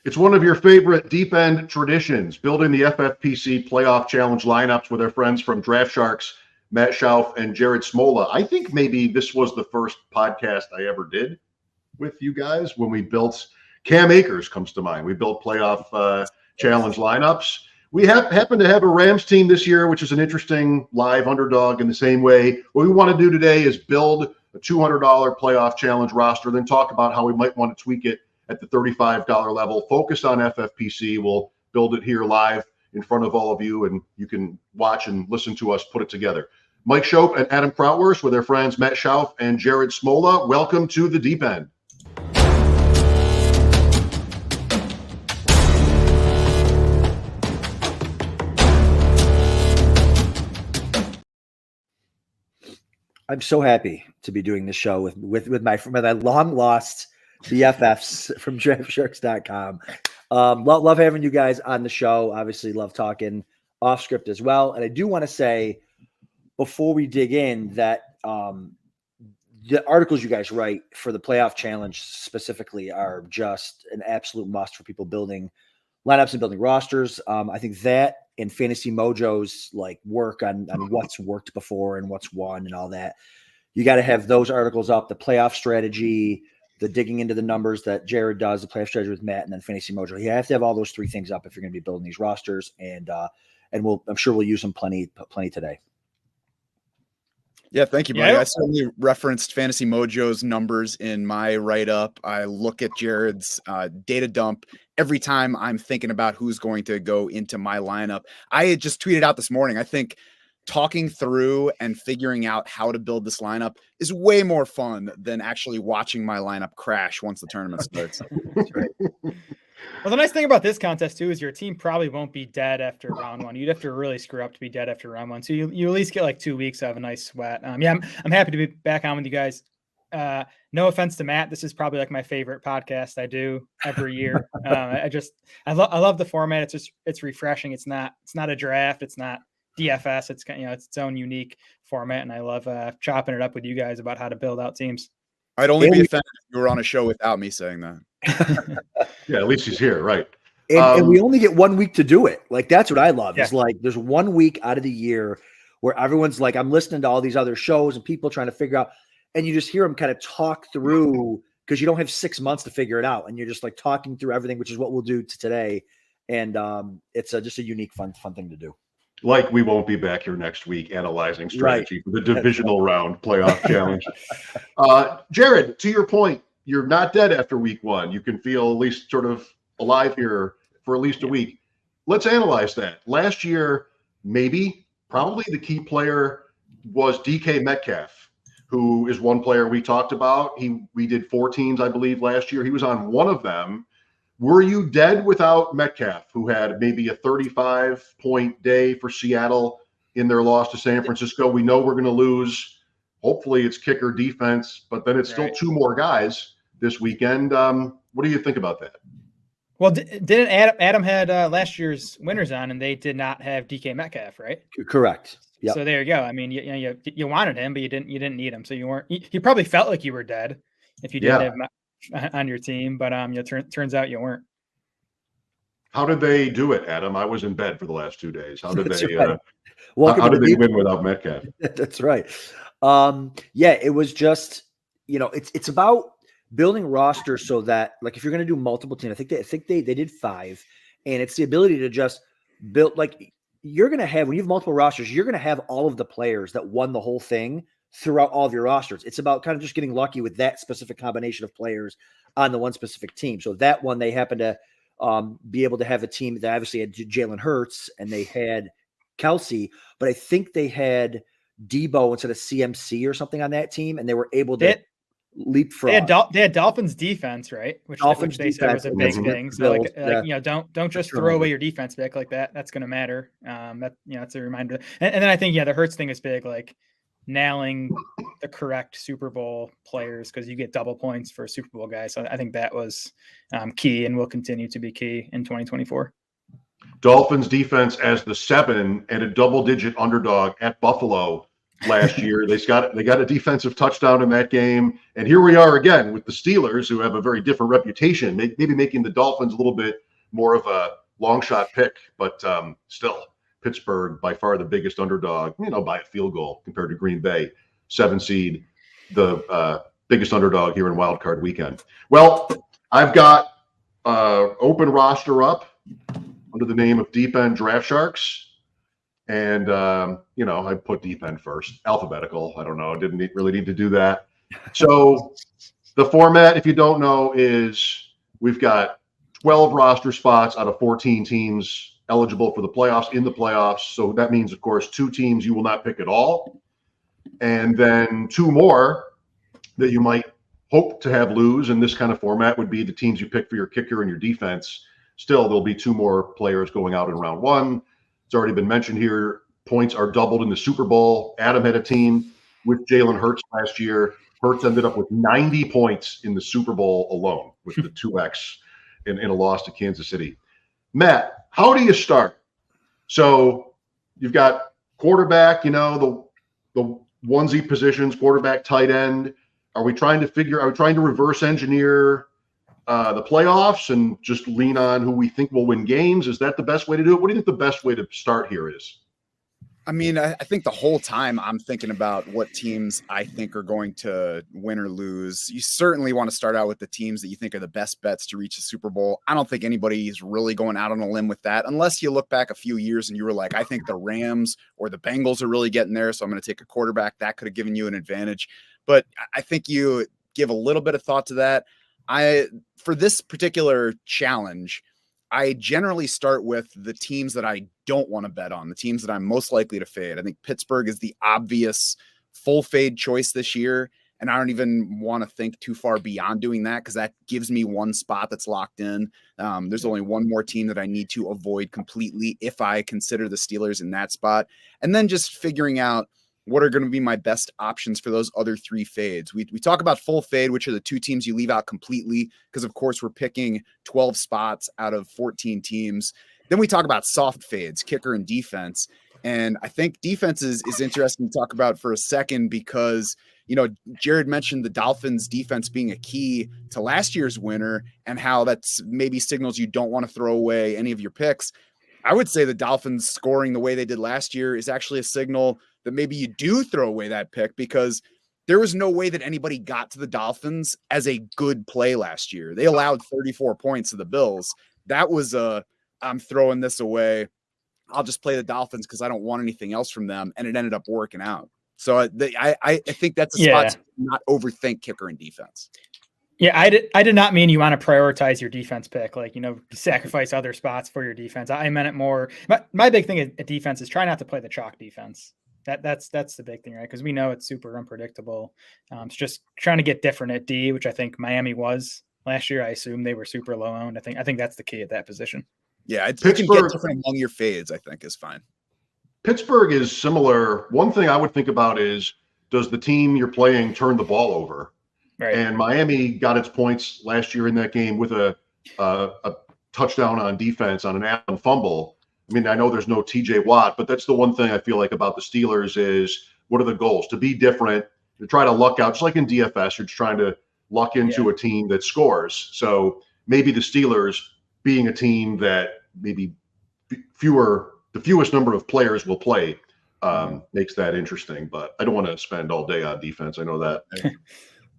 It's one of your favorite deep end traditions, building the FFPC playoff challenge lineups with our friends from Draftsharks, Matt Schauf and Jared Smola. I think maybe this was the first podcast I ever did with you guys when we built Cam Akers comes to mind. We built playoff challenge lineups. We happen to have a Rams team this year, which is an interesting live underdog in the same way. What we want to do today is build a $200 playoff challenge roster, then talk about how we might want to tweak it at the $35 level. Focus on FFPC. We'll build it here live in front of all of you, and you can watch and listen to us put it together. Mike Schoep and Adam Krautwurst with their friends Matt Schauf and Jared Smola. Welcome to the Deep End. I'm so happy to be doing this show with my long lost BFFs from Draftsharks.com. Love having you guys on the show. Obviously, love talking off script as well. And I do want to say before we dig in that the articles you guys write for the playoff challenge specifically are just an absolute must for people building lineups and building rosters. I think that and Fantasy Mojo's like work on what's worked before and what's won and all that. You got to have those articles up, the playoff strategy, the digging into the numbers that Jared does, the playoff strategy with Matt, and then Fantasy Mojo. You have to have all those three things up if you're going to be building these rosters, and I'm sure we'll use them plenty today. Yeah, thank you, buddy. I certainly referenced Fantasy Mojo's numbers in my write-up. I look at Jared's data dump every time I'm thinking about who's going to go into my lineup. I had just tweeted out this morning, I think talking through and figuring out how to build this lineup is way more fun than actually watching my lineup crash once the tournament starts. Well, the nice thing about this contest too is your team probably won't be dead after round one. You'd have to really screw up to be dead after round one. So you at least get like 2 weeks of a nice sweat. I'm happy to be back on with you guys. No offense to Matt, this is probably like my favorite podcast I do every year. I love the format. It's refreshing. It's not a draft. It's not DFS. It's it's its own unique format, and I love chopping it up with you guys about how to build out teams. I'd only be offended if you were on a show without me saying that. Yeah, at least he's here, right? And we only get 1 week to do it. Like that's what I love. Yeah. It's like there's 1 week out of the year where everyone's like, I'm listening to all these other shows and people trying to figure out, and you just hear them kind of talk through because you don't have 6 months to figure it out, and you're just like talking through everything, which is what we'll do today. And it's just a unique, fun thing to do. Like we won't be back here next week analyzing strategy for the divisional round playoff challenge. Jared, to your point, you're not dead after week one. You can feel at least sort of alive here for at least a week. Let's analyze that. Last year, probably the key player was DK Metcalf, who is one player we talked about. We did 4 teams, I believe, last year. He was on one of them. Were you dead without Metcalf, who had maybe a 35-point day for Seattle in their loss to San Francisco? We know we're going to lose. Hopefully it's kicker defense, but then it's still 2 more guys this weekend. What do you think about that? Well, didn't Adam had last year's winners on, and they did not have DK Metcalf, right? Correct. Yep. So there you go. I mean, you wanted him, but you didn't need him. So you weren't. You probably felt like you were dead if you didn't have him on your team, but turns out you weren't. How did they do it, Adam? I was in bed for the last 2 days. How did they? Right. How did they win without Metcalf? That's right. It was just it's about building rosters so that like if you're going to do multiple teams, I think they did 5, and it's the ability to just build like you're going to have when you have multiple rosters, you're going to have all of the players that won the whole thing throughout all of your rosters. It's about kind of just getting lucky with that specific combination of players on the one specific team. So that one, they happen to be able to have a team that obviously had Jalen Hurts and they had Kelsey, but I think they had Debo instead of CMC or something on that team, and they were able to leapfrog. They had Dolphins defense, right? Which they said was a big thing. So don't just throw away your defense pick like that. That's going to matter. That's a reminder. And then I think the Hurts thing is big, like nailing the correct Super Bowl players because you get double points for Super Bowl guys. So I think that was key and will continue to be key in 2024. Dolphins defense as the 7 and a double-digit underdog at Buffalo. last year. They got a defensive touchdown in that game. And here we are again with the Steelers, who have a very different reputation, maybe making the Dolphins a little bit more of a long shot pick, but still Pittsburgh by far the biggest underdog, by a field goal compared to Green Bay, 7 seed, the biggest underdog here in Wild Card Weekend. Well, I've got open roster up under the name of Deep End Draftsharks. And, I put deep end first, alphabetical. I don't know. Didn't really need to do that. So the format, if you don't know, is we've got 12 roster spots out of 14 teams eligible for the playoffs, in the playoffs. So that means, of course, 2 teams you will not pick at all. And then 2 more that you might hope to have lose in this kind of format would be the teams you pick for your kicker and your defense. Still, there'll be 2 more players going out in round 1. It's already been mentioned here. Points are doubled in the Super Bowl. Adam had a team with Jalen Hurts last year. Hurts ended up with 90 points in the Super Bowl alone with the 2X in a loss to Kansas City. Matt, how do you start? So you've got quarterback, the onesie positions, quarterback, tight end. Are we trying to reverse engineer the playoffs and just lean on who we think will win games? Is that the best way to do it? What do you think the best way to start here is? I mean, I think the whole time I'm thinking about what teams I think are going to win or lose. You certainly want to start out with the teams that you think are the best bets to reach the Super Bowl. I don't think anybody is really going out on a limb with that, unless you look back a few years and you were like, I think the Rams or the Bengals are really getting there, so I'm going to take a quarterback. That could have given you an advantage. But I think you give a little bit of thought to that. For this particular challenge, I generally start with the teams that I don't want to bet on, the teams that I'm most likely to fade. I think Pittsburgh is the obvious full fade choice this year, and I don't even want to think too far beyond doing that because that gives me 1 spot that's locked in. There's only 1 more team that I need to avoid completely if I consider the Steelers in that spot. And then just figuring out what are going to be my best options for those other 3 fades. We talk about full fade, which are the 2 teams you leave out completely because, of course, we're picking 12 spots out of 14 teams. Then we talk about soft fades, kicker and defense. And I think defense is interesting to talk about for a second because, Jared mentioned the Dolphins defense being a key to last year's winner and how that's maybe signals you don't want to throw away any of your picks. I would say the Dolphins scoring the way they did last year is actually a signal that maybe you do throw away that pick because there was no way that anybody got to the Dolphins as a good play last year. They allowed 34 points to the Bills. That was I'm throwing this away. I'll just play the Dolphins because I don't want anything else from them. And it ended up working out. So I think that's a spot to not overthink kicker and defense. Yeah, I did not mean you want to prioritize your defense pick, like, sacrifice other spots for your defense. I meant it more. My big thing at defense is try not to play the chalk defense. That's the big thing, right? Because we know it's super unpredictable. It's just trying to get different at D, which I think Miami was last year. I assume they were super low owned. I think that's the key at that position. Yeah, you can get different among your fades, I think, is fine. Pittsburgh is similar. One thing I would think about is, does the team you're playing turn the ball over? Right. And Miami got its points last year in that game with a touchdown on defense on an Allen fumble. I mean, I know there's no TJ Watt, but that's the one thing I feel like about the Steelers is, what are the goals? To be different, to try to luck out, just like in DFS, you're trying to luck into a team that scores. So maybe the Steelers, being a team that maybe the fewest number of players will play, makes that interesting. But I don't want to spend all day on defense. I know that.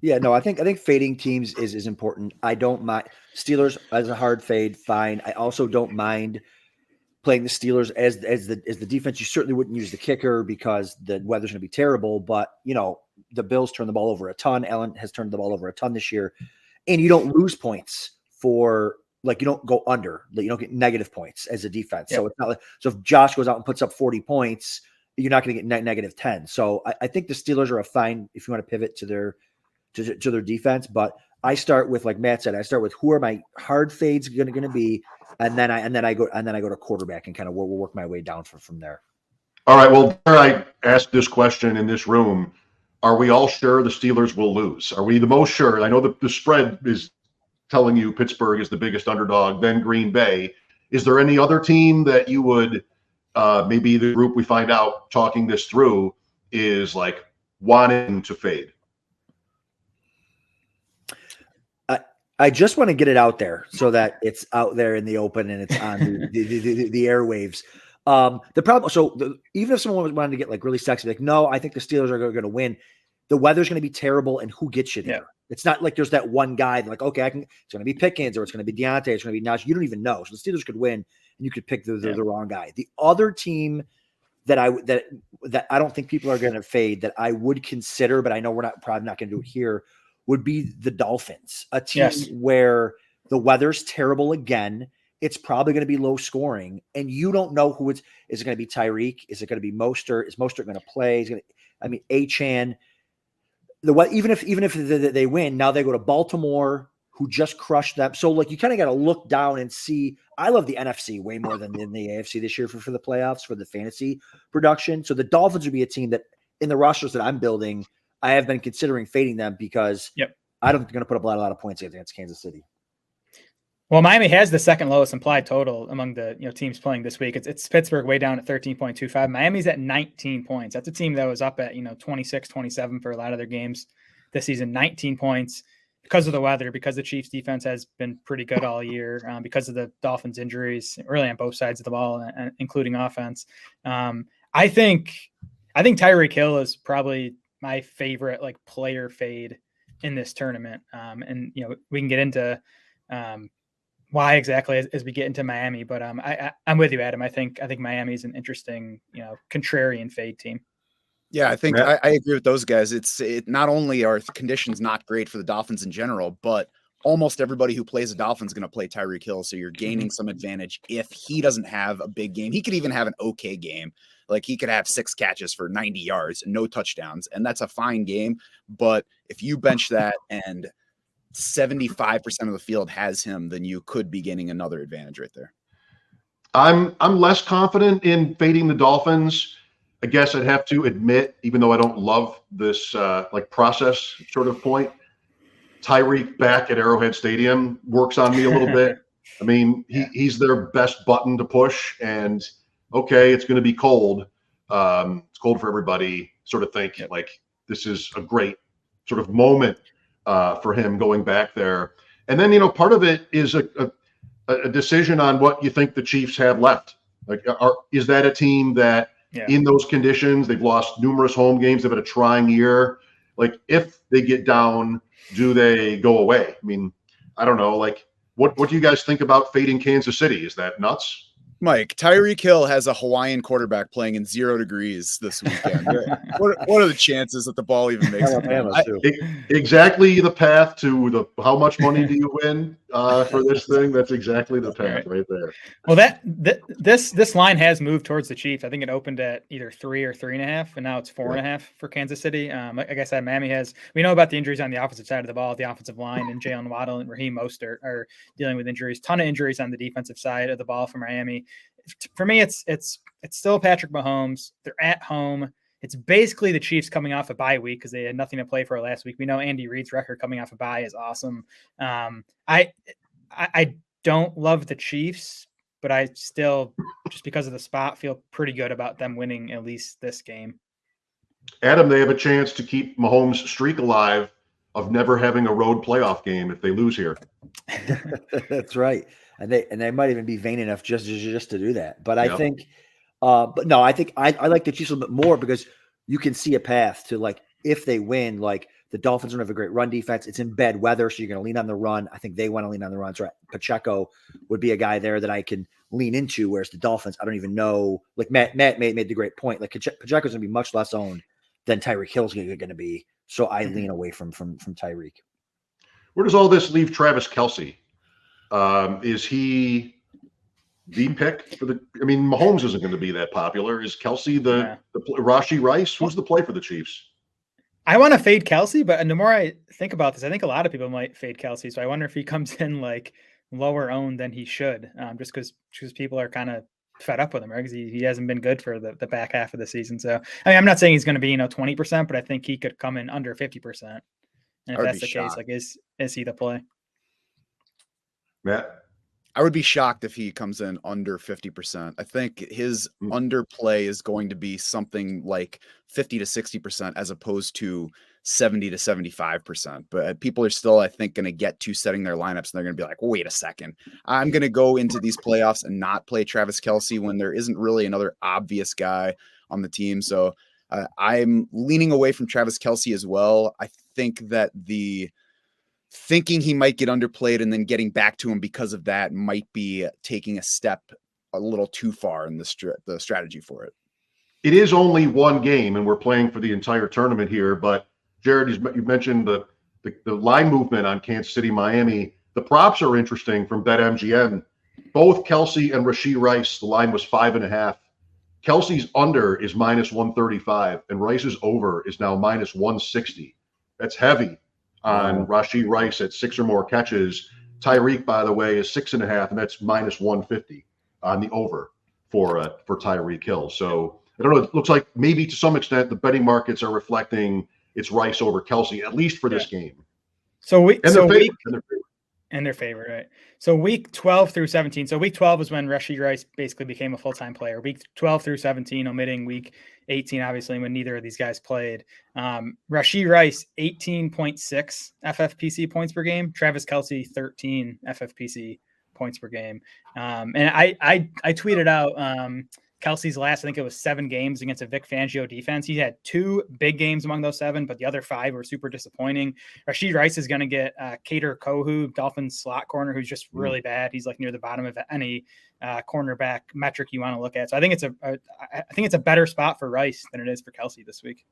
Yeah, no, I think fading teams is important. I don't mind Steelers as a hard fade, fine. I also don't mind playing the Steelers as the defense. You certainly wouldn't use the kicker because the weather's going to be terrible. But the Bills turn the ball over a ton. Allen has turned the ball over a ton this year, and you don't lose points for, like, you don't go under. You don't get negative points as a defense. Yep. So it's not like, so if Josh goes out and puts up 40 points, you're not going to get negative 10. So I think the Steelers are a fine if you want to pivot to their defense. But I start with, like Matt said, I start with who are my hard fades going to be, and then I go to quarterback and kind of we'll work my way down from there. All right. Well, I asked this question in this room. Are we all sure the Steelers will lose? Are we the most sure? I know the spread is telling you Pittsburgh is the biggest underdog, then Green Bay. Is there any other team that you would maybe the group we find out talking this through is like wanting to fade? I just want to get it out there so that it's out there in the open and it's on the airwaves. The problem, even if someone wanted to get like really sexy, like, no, I think the Steelers are going to win. The weather's going to be terrible, and who gets you there? Yeah. It's not like there's that one guy like, okay, it's going to be Pickens or it's going to be Deontay, it's going to be Najee. You don't even know. So the Steelers could win, and you could pick the wrong guy. The other team that I don't think people are going to fade that I would consider, but I know we're probably not going to do it here, would be the Dolphins, a team where the weather's terrible again. It's probably going to be low scoring, and you don't know who is it going to be Tyreek? Is it going to be Mostert? Is Mostert going to play? Achane. Even if they win, now they go to Baltimore, who just crushed them. So like you kind of got to look down and see. I love the NFC way more than the AFC this year for the playoffs, for the fantasy production. So the Dolphins would be a team that in the rosters that I'm building, I have been considering fading them because I don't think they're going to put up a lot of points against Kansas City. Well, Miami has the second lowest implied total among the teams playing this week. It's Pittsburgh way down at 13.25. Miami's at 19 points. That's a team that was up at 26, 27 for a lot of their games this season. 19 points because of the weather, because the Chiefs defense has been pretty good all year, because of the Dolphins injuries, really on both sides of the ball, including offense. I think Tyreek Hill is probably my favorite like player fade in this tournament. And we can get into why exactly as we get into Miami, but I'm with you, Adam. I think Miami is an interesting, contrarian fade team. Yeah, I think I agree with those guys. It not only are conditions not great for the Dolphins in general, but almost everybody who plays the Dolphins is going to play Tyreek Hill. So you're gaining some advantage if he doesn't have a big game. He could even have an okay game. Like he could have 6 catches for 90 yards and no touchdowns, and that's a fine game. But if you bench that and 75% of the field has him, then you could be gaining another advantage right there. I'm less confident in fading the Dolphins. I guess I'd have to admit, even though I don't love this process sort of point, Tyreek back at Arrowhead Stadium works on me a little bit. I mean, he's their best button to push, and okay, it's going to be cold. It's cold for everybody. Sort of think like this is a great sort of moment for him going back there. And then, part of it is a decision on what you think the Chiefs have left. Like, is that a team that in those conditions, they've lost numerous home games, they've had a trying year. Like if they get down, do they go away? I mean, I don't know. Like what do you guys think about fading Kansas City? Is that nuts? Mike, Tyreek Hill has a Hawaiian quarterback playing in 0 degrees this weekend. What are the chances that the ball even makes it? Exactly the path to how much money do you win for this thing? That's exactly the path right there. Well, this line has moved towards the Chiefs. I think it opened at either 3 or 3.5, and now it's 4.5 for Kansas City. Like I said, Miami we know about the injuries on the offensive side of the ball, the offensive line, and Jalen Waddle and Raheem Mostert are dealing with injuries. Ton of injuries on the defensive side of the ball for Miami. For me, it's still Patrick Mahomes. They're at home. It's basically the Chiefs coming off a bye week because they had nothing to play for last week. We know Andy Reid's record coming off a bye is awesome. I don't love the Chiefs, but I still, just because of the spot, feel pretty good about them winning at least this game. Adam, they have a chance to keep Mahomes' streak alive of never having a road playoff game if they lose here. That's right. And they might even be vain enough just to do that. But I think, but no, I think I like the Chiefs a little bit more because you can see a path to like if they win, like the Dolphins don't have a great run defense. It's in bad weather, so you're going to lean on the run. I think they want to lean on the run. So Pacheco would be a guy there that I can lean into. Whereas the Dolphins, I don't even know. Like Matt made the great point. Like Pacheco's going to be much less owned than Tyreek Hill's going to be. So I lean away from Tyreek. Where does all this leave Travis Kelce? Is he the pick for the? I mean, Mahomes isn't going to be that popular. Is Kelce the Rashee Rice? Who's the play for the Chiefs? I want to fade Kelce, but the more I think about this, I think a lot of people might fade Kelce. So I wonder if he comes in like lower owned than he should, just because people are kind of fed up with him, right? Because he hasn't been good for the back half of the season. So I mean, I'm not saying he's going to be 20%, but I think he could come in under 50%. And if that's the case, like is he the play? Matt? I would be shocked if he comes in under 50%. I think his underplay is going to be something like 50 to 60% as opposed to 70 to 75%. But people are still, I think, going to get to setting their lineups and they're going to be like, wait a second, I'm going to go into these playoffs and not play Travis Kelce when there isn't really another obvious guy on the team. So I'm leaning away from Travis Kelce as well. I think that thinking he might get underplayed and then getting back to him because of that might be taking a step a little too far in the strategy for it. It is only one game, and we're playing for the entire tournament here. But Jared, you mentioned the line movement on Kansas City, Miami. The props are interesting from BetMGM. Both Kelce and Rashee Rice, the line was 5.5. Kelce's under is -135, and Rice's over is now -160. That's heavy on Rashee Rice at 6 or more catches. Tyreek, by the way, is 6.5, and that's -150 on the over for Tyreek Hill. So I don't know. It looks like maybe to some extent the betting markets are reflecting it's Rice over Kelce, at least for this game. And their favorite, right? So week 12 through 17. So week 12 is when Rashee Rice basically became a full-time player. Week 12 through 17, omitting week 18, obviously, when neither of these guys played. Rashee Rice, 18.6 FFPC points per game. Travis Kelce, 13 FFPC points per game. And I tweeted out Kelsey's last, I think it was 7 games against a Vic Fangio defense. He had 2 big games among those 7, but the other 5 were super disappointing. Rashee Rice is going to get Kader Kohu, Dolphins slot corner, who's just really bad. He's like near the bottom of any cornerback metric you want to look at. So I think it's a better spot for Rice than it is for Kelce this week.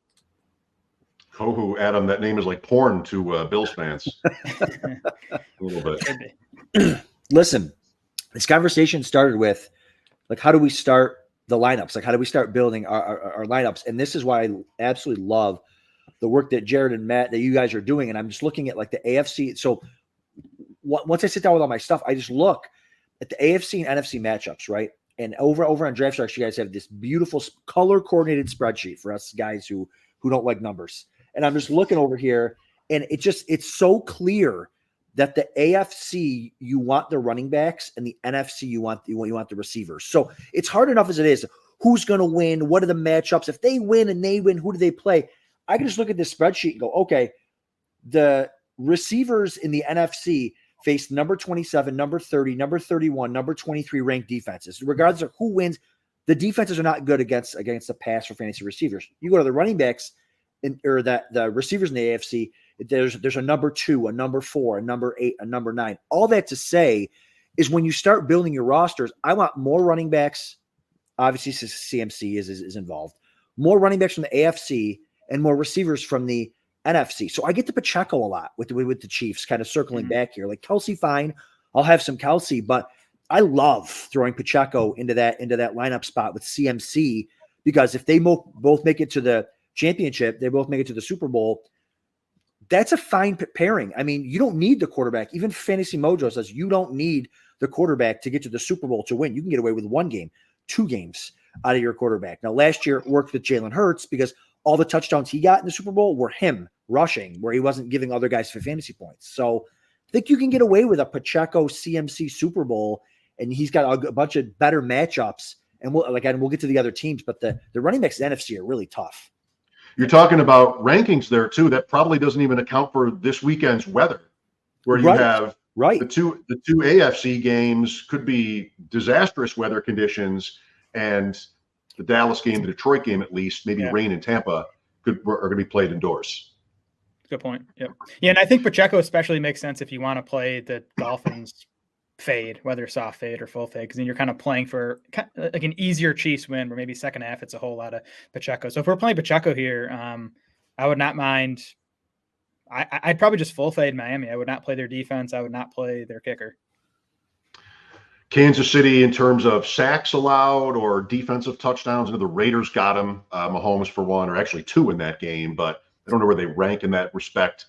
Kohu, Adam, that name is like porn to Bills fans. A little bit. Listen, this conversation started with, like, how do we start the lineups? Like, how do we start building our lineups? And this is why I absolutely love the work that Jared and Matt, that you guys are doing. And I'm just looking at like the AFC. So once I sit down with all my stuff, I just look at the AFC and NFC matchups, right? And over on Draftsharks, you guys have this beautiful color coordinated spreadsheet for us guys who don't like numbers. And I'm just looking over here, and it's so clear that the AFC, you want the running backs, and the NFC, you want the receivers. So it's hard enough as it is. Who's going to win? What are the matchups? If they win and they win, who do they play? I can just look at this spreadsheet and go, okay, the receivers in the NFC face number 27, number 30, number 31, number 23 ranked defenses. Regardless of who wins, the defenses are not good against the pass for fantasy receivers. You go to the running backs or the receivers in the AFC, there's a number 2, a number 4, a number 8, a number 9. All that to say is when you start building your rosters, I want more running backs. Obviously, CMC is involved. More running backs from the AFC and more receivers from the NFC. So I get to Pacheco a lot with the Chiefs, kind of circling back here. Like Kelce, fine. I'll have some Kelce, but I love throwing Pacheco into that lineup spot with CMC, because if they both make it to the championship, they both make it to the Super Bowl. That's a fine pairing. I mean, you don't need the quarterback. Even Fantasy Mojo says you don't need the quarterback to get to the Super Bowl to win. You can get away with 1 game, 2 games out of your quarterback. Now, last year it worked with Jalen Hurts because all the touchdowns he got in the Super Bowl were him rushing, where he wasn't giving other guys for fantasy points. So I think you can get away with a Pacheco CMC Super Bowl, and he's got a bunch of better matchups. And we'll get to the other teams, but the running backs in the NFC are really tough. You're talking about rankings there too. That probably doesn't even account for this weekend's weather, where you have the two AFC games could be disastrous weather conditions, and the Dallas game, the Detroit game, at least maybe rain in Tampa are going to be played indoors. Good point. Yep. Yeah, and I think Pacheco especially makes sense if you want to play the Dolphins fade, whether soft fade or full fade, because then you're kind of playing for like an easier Chiefs win, where maybe second half it's a whole lot of Pacheco. So if we're playing Pacheco here, I would not mind. I'd probably just full fade Miami. I would not play their defense. I would not play their kicker. Kansas City, in terms of sacks allowed or defensive touchdowns, the Raiders got him, Mahomes for 1, or actually 2 in that game, but I don't know where they rank in that respect.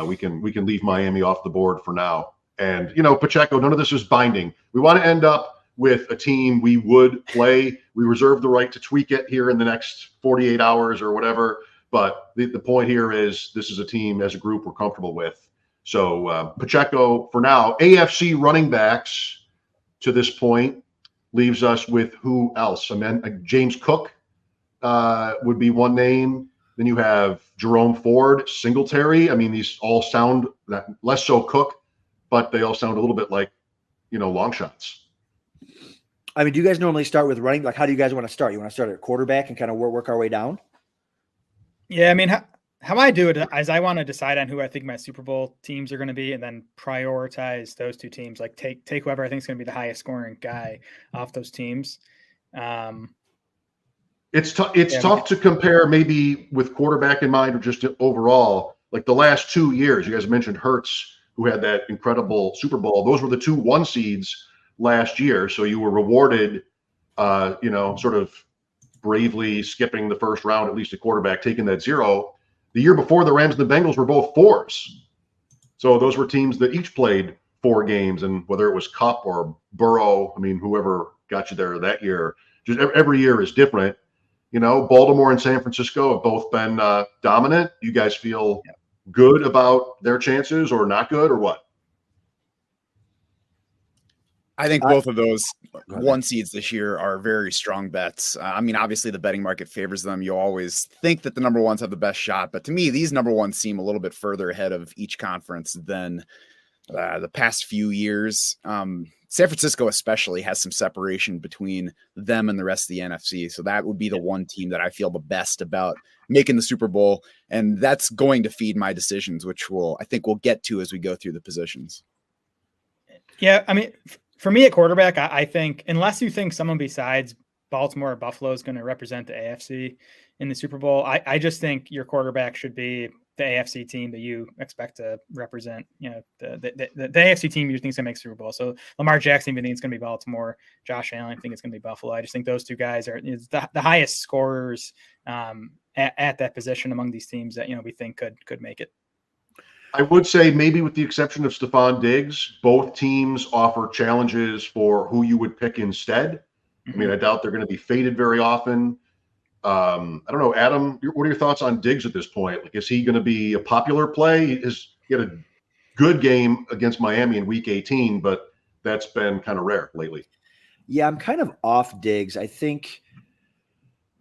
We can leave Miami off the board for now. And, Pacheco, none of this is binding. We want to end up with a team we would play. We reserve the right to tweak it here in the next 48 hours or whatever. But the point here is this is a team as a group we're comfortable with. So Pacheco for now. AFC running backs, to this point leaves us with who else? I mean, James Cook would be one name. Then you have Jerome Ford, Singletary. I mean, these all sound less so Cook, but they all sound a little bit like, long shots. I mean, do you guys normally start with running? Like, how do you guys want to start? You want to start at quarterback and kind of work our way down? Yeah, I mean, how I do it is I want to decide on who I think my Super Bowl teams are going to be, and then prioritize those two teams. Like take whoever I think is going to be the highest scoring guy off those teams. It's tough to compare maybe with quarterback in mind or just overall. Like the last 2 years, you guys mentioned Hurts, who had that incredible Super Bowl. Those were the 2 1 seeds last year. So you were rewarded, sort of bravely skipping the first round, at least at quarterback, taking that 0. The year before, the Rams and the Bengals were both 4s. So those were teams that each played 4 games. And whether it was Kupp or Burrow, I mean, whoever got you there that year, just every year is different. Baltimore and San Francisco have both been dominant. You guys feel good about their chances or not good or what? I think both of those 1 seeds this year are very strong bets. I mean, obviously the betting market favors them. You always think that the number 1s have the best shot, but to me, these number 1s seem a little bit further ahead of each conference than the past few years. San Francisco especially has some separation between them and the rest of the NFC. So that would be the one team that I feel the best about making the Super Bowl. And that's going to feed my decisions, which I think we'll get to as we go through the positions. Yeah. I mean, for me at quarterback, I think unless you think someone besides Baltimore or Buffalo is going to represent the AFC in the Super Bowl, I just think your quarterback should be the AFC team that you expect to represent, the AFC team you think is going to make Super Bowl. So Lamar Jackson, you think it's going to be Baltimore. Josh Allen, I think it's going to be Buffalo. I just think those two guys are the highest scorers at that position among these teams that, we think could make it. I would say maybe with the exception of Stephon Diggs, both teams offer challenges for who you would pick instead. I mean, I doubt they're going to be faded very often. I don't know, Adam, what are your thoughts on Diggs at this point? Like, is he going to be a popular play? He had a good game against Miami in Week 18, but that's been kind of rare lately. Yeah, I'm kind of off Diggs. I think.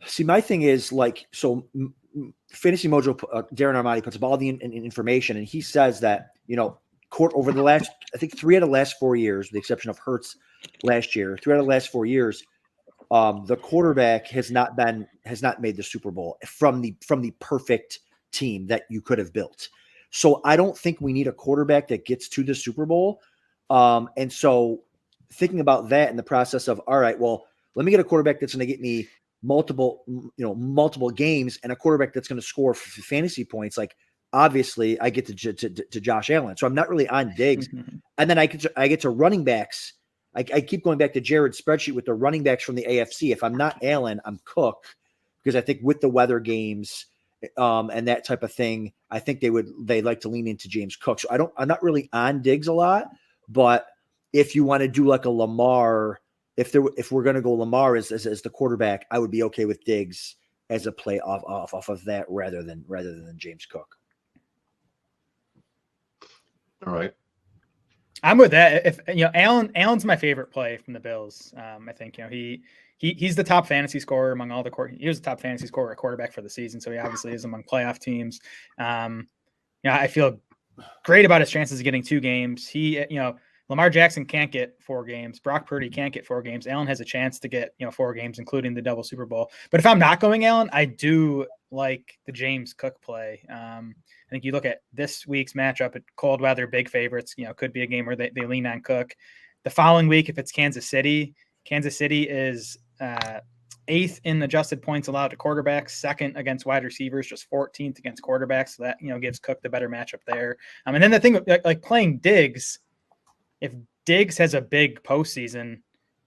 See, my thing is Fantasy Mojo, Darren Armani puts up all the information, and he says that over the last, I think 3 out of the last 4 years, with the exception of Hurts last year, 3 out of the last 4 years, the quarterback has not made the Super Bowl from the perfect team that you could have built. So I don't think we need a quarterback that gets to the Super Bowl. And so thinking about that in the process of, all right, well, let me get a quarterback that's going to get me multiple games and a quarterback that's going to score fantasy points. Like, obviously I get to Josh Allen. So I'm not really on Diggs. And then I get to running backs. I keep going back to Jared's spreadsheet with the running backs from the AFC. If I'm not Allen, I'm Cook, because I think with the weather games and that type of thing, I think they like to lean into James Cook. So I'm not really on Diggs a lot, but if you want to do like a Lamar, if we're going to go Lamar as the quarterback, I would be okay with Diggs as a play off of that rather than James Cook. All right. I'm with that. If Allen's my favorite play from the Bills. I think he's the top fantasy scorer among all the he was the top fantasy scorer at quarterback for the season, so he obviously is among playoff teams. I feel great about his chances of getting 2 games. Lamar Jackson can't get 4 games. Brock Purdy can't get 4 games. Allen has a chance to get 4 games, including the double Super Bowl. But if I'm not going Allen, I do like the James Cook play. I think you look at this week's matchup at cold weather, big favorites. Could be a game where they lean on Cook. The following week, if it's Kansas City is 8th in adjusted points allowed to quarterbacks, 2nd against wide receivers, just 14th against quarterbacks. So that gives Cook the better matchup there. And then the thing like playing Diggs. If Diggs has a big postseason,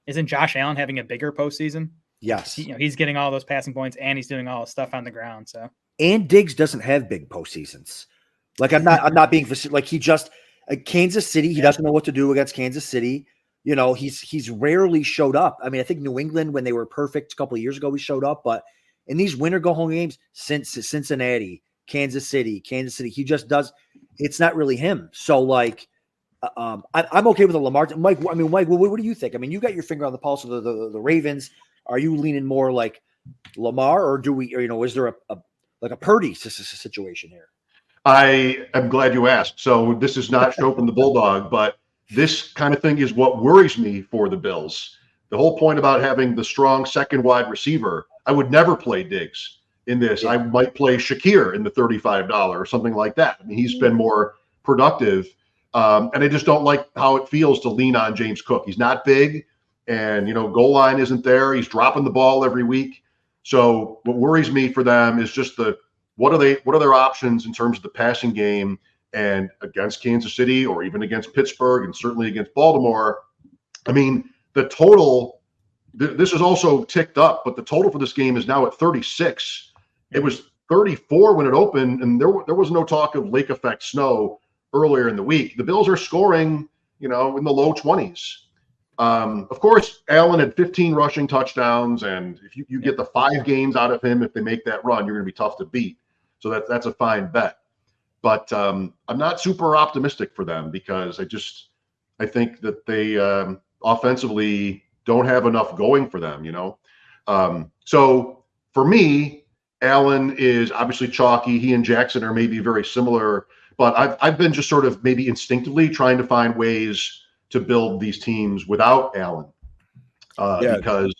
isn't Josh Allen having a bigger postseason? Yes. He's getting all those passing points and he's doing all the stuff on the ground. So, and Diggs doesn't have big postseasons. Like I'm not being like he just Kansas City. He doesn't know what to do against Kansas City. He's rarely showed up. I mean, I think New England, when they were perfect a couple of years ago, we showed up, but in these winter go home games, since Cincinnati, Kansas City, he just does. It's not really him. So like, I'm okay with the Lamar. Mike, I mean, Mike, what do you think? I mean, you got your finger on the pulse of the Ravens. Are you leaning more like Lamar, or do we, or, is there a Purdy situation here? I am glad you asked. So this is not Chopin the Bulldog, but this kind of thing is what worries me for the Bills. The whole point about having the strong second wide receiver, I would never play Diggs in this. Yeah. I might play Shakir in the $35 or something like that. I mean, he's been more productive. And I just don't like how it feels to lean on James Cook. He's not big, and goal line isn't there. He's dropping the ball every week. So what worries me for them is just what are their options in terms of the passing game, and against Kansas City or even against Pittsburgh and certainly against Baltimore. I mean, the total, this is also ticked up, but the total for this game is now at 36. It was 34 when it opened, and there was no talk of lake effect snow earlier in the week. The Bills are scoring, in the low 20s. Of course, Allen had 15 rushing touchdowns, and if you get the 5 games out of him, if they make that run, you're going to be tough to beat. So that's a fine bet. But I'm not super optimistic for them, because I think that they offensively don't have enough going for them, So for me, Allen is obviously chalky. He and Jackson are maybe very similar, but I've been just sort of maybe instinctively trying to find ways to build these teams without Allen, because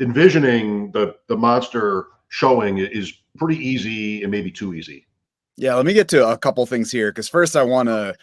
envisioning the monster showing is pretty easy and maybe too easy. Yeah, let me get to a couple things here, because first I want to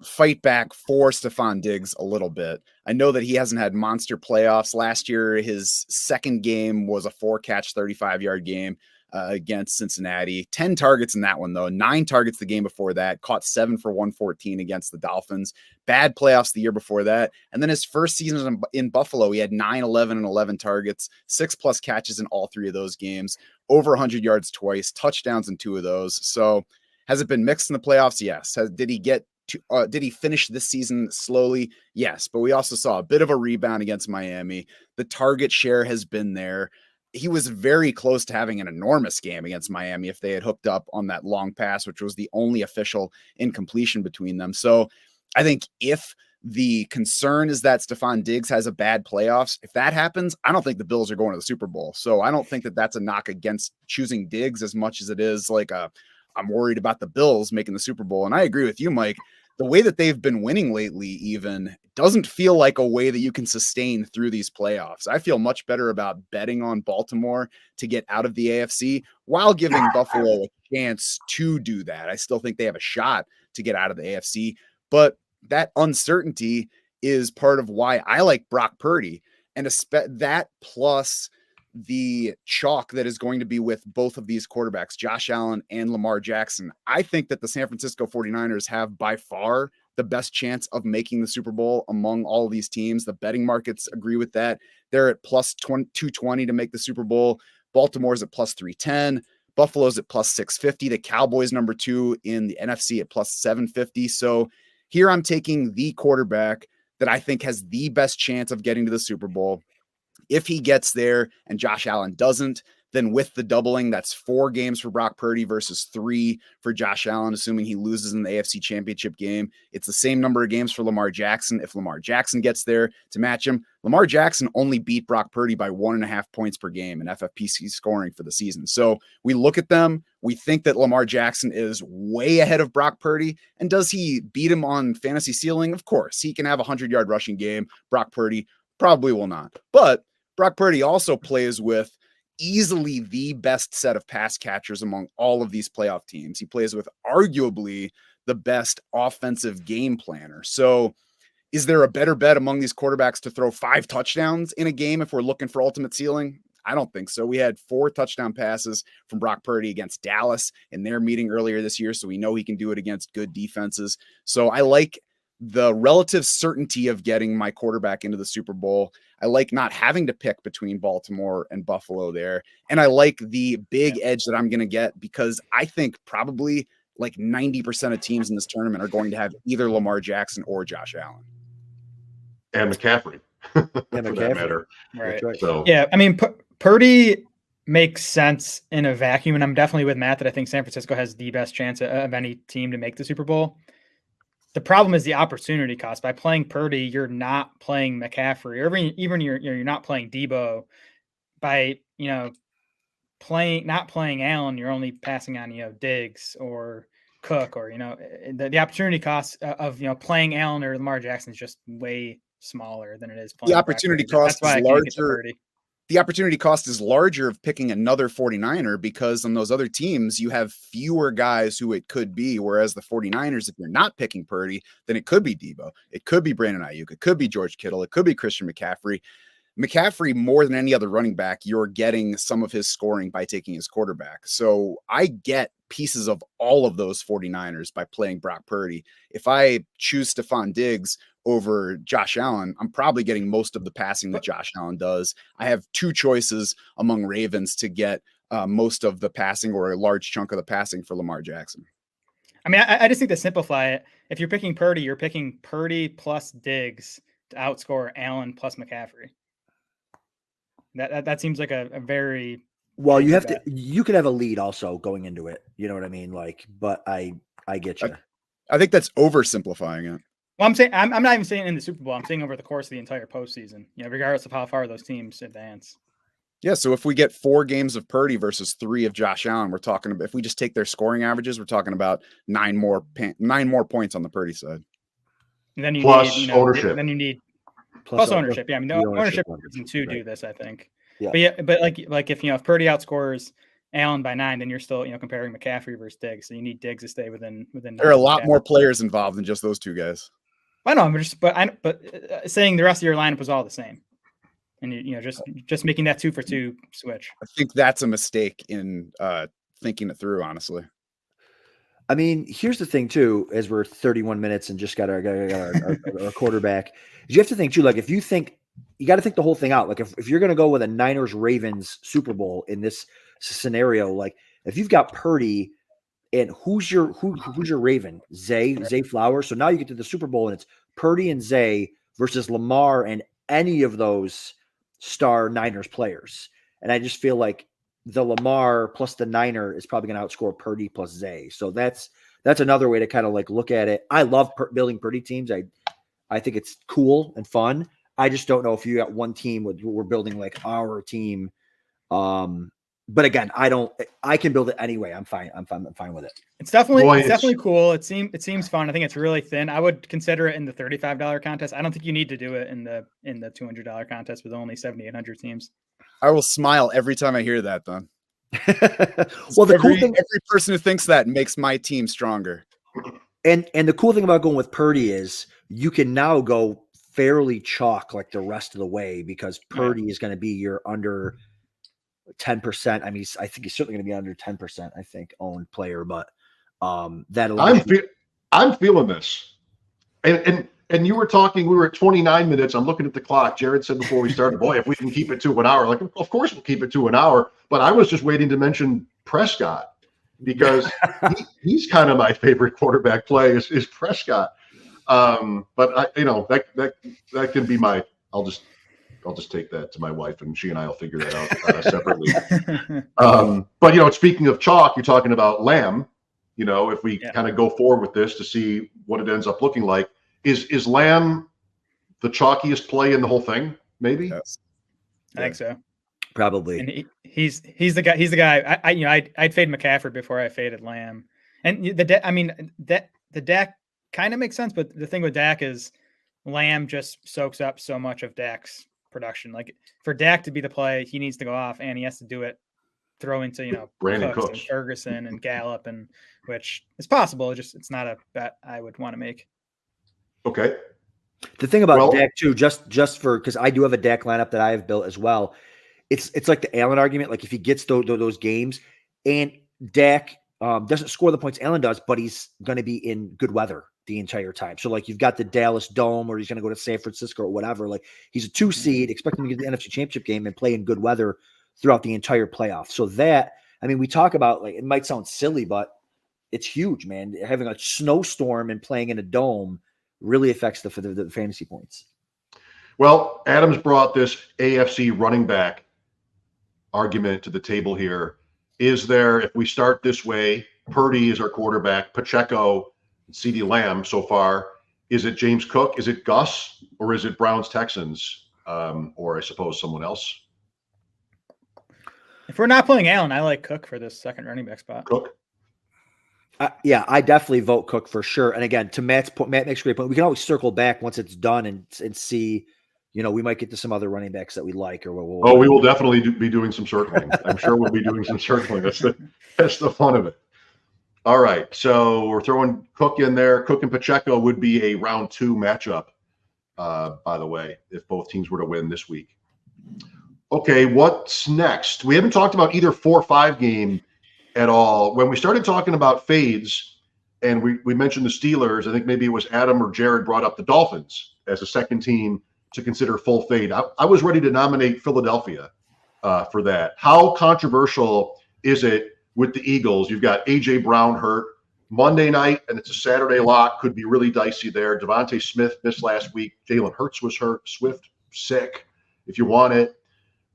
fight back for Stephon Diggs a little bit. I know that he hasn't had monster playoffs. Last year, his second game was a 4-catch, 35-yard game against Cincinnati. 10 targets in that one, though. 9 targets the game before that. Caught 7 for 114 against the Dolphins. Bad playoffs the year before that. And then his first season in Buffalo, he had 9, 11, and 11 targets, 6+ catches in all 3 of those games, over 100 yards twice, touchdowns in 2 of those. So has it been mixed in the playoffs? Yes. Did he finish this season slowly? Yes. But we also saw a bit of a rebound against Miami. The target share has been there. He was very close to having an enormous game against Miami if they had hooked up on that long pass, which was the only official incompletion between them. So I think if the concern is that Stephon Diggs has a bad playoffs, if that happens, I don't think the Bills are going to the Super Bowl. So I don't think that that's a knock against choosing Diggs as much as it is like I'm worried about the Bills making the Super Bowl. And I agree with you, Mike. The way that they've been winning lately even doesn't feel like a way that you can sustain through these playoffs. I feel much better about betting on Baltimore to get out of the AFC while giving Buffalo a chance to do that. I still think they have a shot to get out of the AFC, but that uncertainty is part of why I like Brock Purdy, and that plus the chalk that is going to be with both of these quarterbacks, Josh Allen and Lamar Jackson. I think that the San Francisco 49ers have by far the best chance of making the Super Bowl among all of these teams. The betting markets agree with that. They're at plus 220 to make the Super Bowl. Baltimore's at plus 310. Buffalo's at plus 650. The Cowboys number 2 in the NFC at plus 750. So here I'm taking the quarterback that I think has the best chance of getting to the Super Bowl. If he gets there and Josh Allen doesn't, then with the doubling, that's 4 games for Brock Purdy versus 3 for Josh Allen, assuming he loses in the AFC Championship game. It's the same number of games for Lamar Jackson. If Lamar Jackson gets there to match him, Lamar Jackson only beat Brock Purdy by 1.5 points per game in FFPC scoring for the season. So we look at them, we think that Lamar Jackson is way ahead of Brock Purdy. And does he beat him on fantasy ceiling? Of course. He can have a 100-yard rushing game. Brock Purdy probably will not. But Brock Purdy also plays with easily the best set of pass catchers among all of these playoff teams. He plays with arguably the best offensive game planner. So is there a better bet among these quarterbacks to throw 5 touchdowns in a game if we're looking for ultimate ceiling? I don't think so. We had 4 touchdown passes from Brock Purdy against Dallas in their meeting earlier this year, so we know he can do it against good defenses. So I like the relative certainty of getting my quarterback into the Super Bowl. I like not having to pick between Baltimore and Buffalo there. And I like the big edge that I'm going to get, because I think probably like 90% of teams in this tournament are going to have either Lamar Jackson or Josh Allen. And McCaffrey, for that matter. Right. So yeah, I mean, Purdy makes sense in a vacuum, and I'm definitely with Matt that I think San Francisco has the best chance of any team to make the Super Bowl. The problem is the opportunity cost. By playing Purdy, you're not playing McCaffrey, or even you're not playing Debo. By not playing Allen, you're only passing on Diggs or Cook, or the opportunity cost of playing Allen or Lamar Jackson is just way smaller than it is playing. The opportunity cost is larger. The opportunity cost is larger of picking another 49er because on those other teams, you have fewer guys who it could be. Whereas the 49ers, if you're not picking Purdy, then it could be Debo. It could be Brandon Ayuk. It could be George Kittle. It could be Christian McCaffrey. McCaffrey, more than any other running back, you're getting some of his scoring by taking his quarterback. So I get pieces of all of those 49ers by playing Brock Purdy. If I choose Stephon Diggs over Josh Allen, I'm probably getting most of the passing that Josh Allen does. I have two choices among Ravens to get most of the passing or a large chunk of the passing for Lamar Jackson. I mean, I just think to simplify it, if you're picking Purdy, you're picking Purdy plus Diggs to outscore Allen plus McCaffrey. That seems like a very well. You could have a lead also going into it. You know what I mean? But I get you. I think that's oversimplifying it. Well, I'm saying I'm not even saying in the Super Bowl. I'm saying over the course of the entire postseason. Regardless of how far those teams advance. Yeah. So if we get 4 games of Purdy versus 3 of Josh Allen, we're talking about, if we just take their scoring averages, we're talking about 9 more points on the Purdy side. And then you plus need ownership. Then you need. Plus ownership. Yeah, I mean, the ownership reason to do this, I think. Yeah. But like if Purdy outscores Allen by 9, then you're still comparing McCaffrey versus Diggs. So you need Diggs to stay within. There are a lot more players involved than just those 2 guys. I know, but saying the rest of your lineup was all the same, and just making that 2 for 2 switch. I think that's a mistake in thinking it through, honestly. I mean, here's the thing too, as we're 31 minutes and just got our quarterback, is you have to think too, like if you think, you got to think the whole thing out. Like if you're going to go with a Niners-Ravens Super Bowl in this scenario, like if you've got Purdy and who's your Raven? Zay Flowers. So now you get to the Super Bowl and it's Purdy and Zay versus Lamar and any of those star Niners players. And I just feel like the Lamar plus the Niner is probably going to outscore Purdy plus Zay. So that's another way to kind of like look at it. I love building Purdy teams. I think it's cool and fun. I just don't know if you got one team we're building like our team. But again, I can build it anyway. I'm fine with it. It's definitely cool. It seems fun. I think it's really thin. I would consider it in the $35 contest. I don't think you need to do it in the $200 contest with only 7,800 teams. I will smile every time I hear that, Don. Well, cool thing, every person who thinks that makes my team stronger. And the cool thing about going with Purdy is you can now go fairly chalk like the rest of the way because Purdy is going to be your under 10%. I mean, I think he's certainly going to be under 10%. I think owned player, but that'll. I'm feeling this, and you were talking. We were at 29 minutes. I'm looking at the clock. Jared said before we started, "Boy, if we can keep it to an hour, like of course we'll keep it to an hour." But I was just waiting to mention Prescott because he's kind of my favorite quarterback play is Prescott. But that can be my. I'll just take that to my wife, and she and I will figure that out separately. But speaking of chalk, you're talking about Lamb. If we kind of go forward with this to see what it ends up looking like, is Lamb the chalkiest play in the whole thing? Maybe. Yes. I think so. Probably. And he's the guy. He's the guy. I'd fade McCaffrey before I faded Lamb. And the Dak kind of makes sense, but the thing with Dak is Lamb just soaks up so much of Dak's production. Like for Dak to be the play, he needs to go off, and he has to do it throw into Brandon Cooks and Ferguson and Gallup, and which is possible. It's not a bet I would want to make. Okay. The thing about Dak too, just for because I do have a Dak lineup that I have built as well. It's like the Allen argument. Like if he gets those games, and Dak doesn't score the points Allen does, but he's going to be in good weather the entire time. So like you've got the Dallas Dome, or he's going to go to San Francisco or whatever. Like he's a 2 seed, expect him to get the NFC Championship game and play in good weather throughout the entire playoff. So we talk about like it might sound silly, but it's huge, man. Having a snowstorm and playing in a dome really affects the fantasy points. Well, Adams brought this AFC running back argument to the table here. Is there, if we start this way, Purdy is our quarterback, Pacheco CeeDee Lamb so far. Is it James Cook? Is it Gus? Or is it Browns Texans? Or I suppose someone else? If we're not playing Allen, I like Cook for this second running back spot. Cook? Yeah, I definitely vote Cook for sure. And again, to Matt's point, Matt makes a great point. We can always circle back once it's done and see, we might get to some other running backs that we like or what. We will definitely be doing some circling. I'm sure we'll be doing some circling. That's the fun of it. All right, so we're throwing Cook in there. Cook and Pacheco would be a round 2 matchup, by the way, if both teams were to win this week. Okay, what's next? We haven't talked about either 4-5 game at all. When we started talking about fades, and we mentioned the Steelers, I think maybe it was Adam or Jared brought up the Dolphins as a second team to consider full fade. I was ready to nominate Philadelphia for that. How controversial is it with the Eagles? You've got A.J. Brown hurt Monday night, and it's a Saturday lock. Could be really dicey there. Devontae Smith missed last week. Jalen Hurts was hurt. Swift sick, if you want it.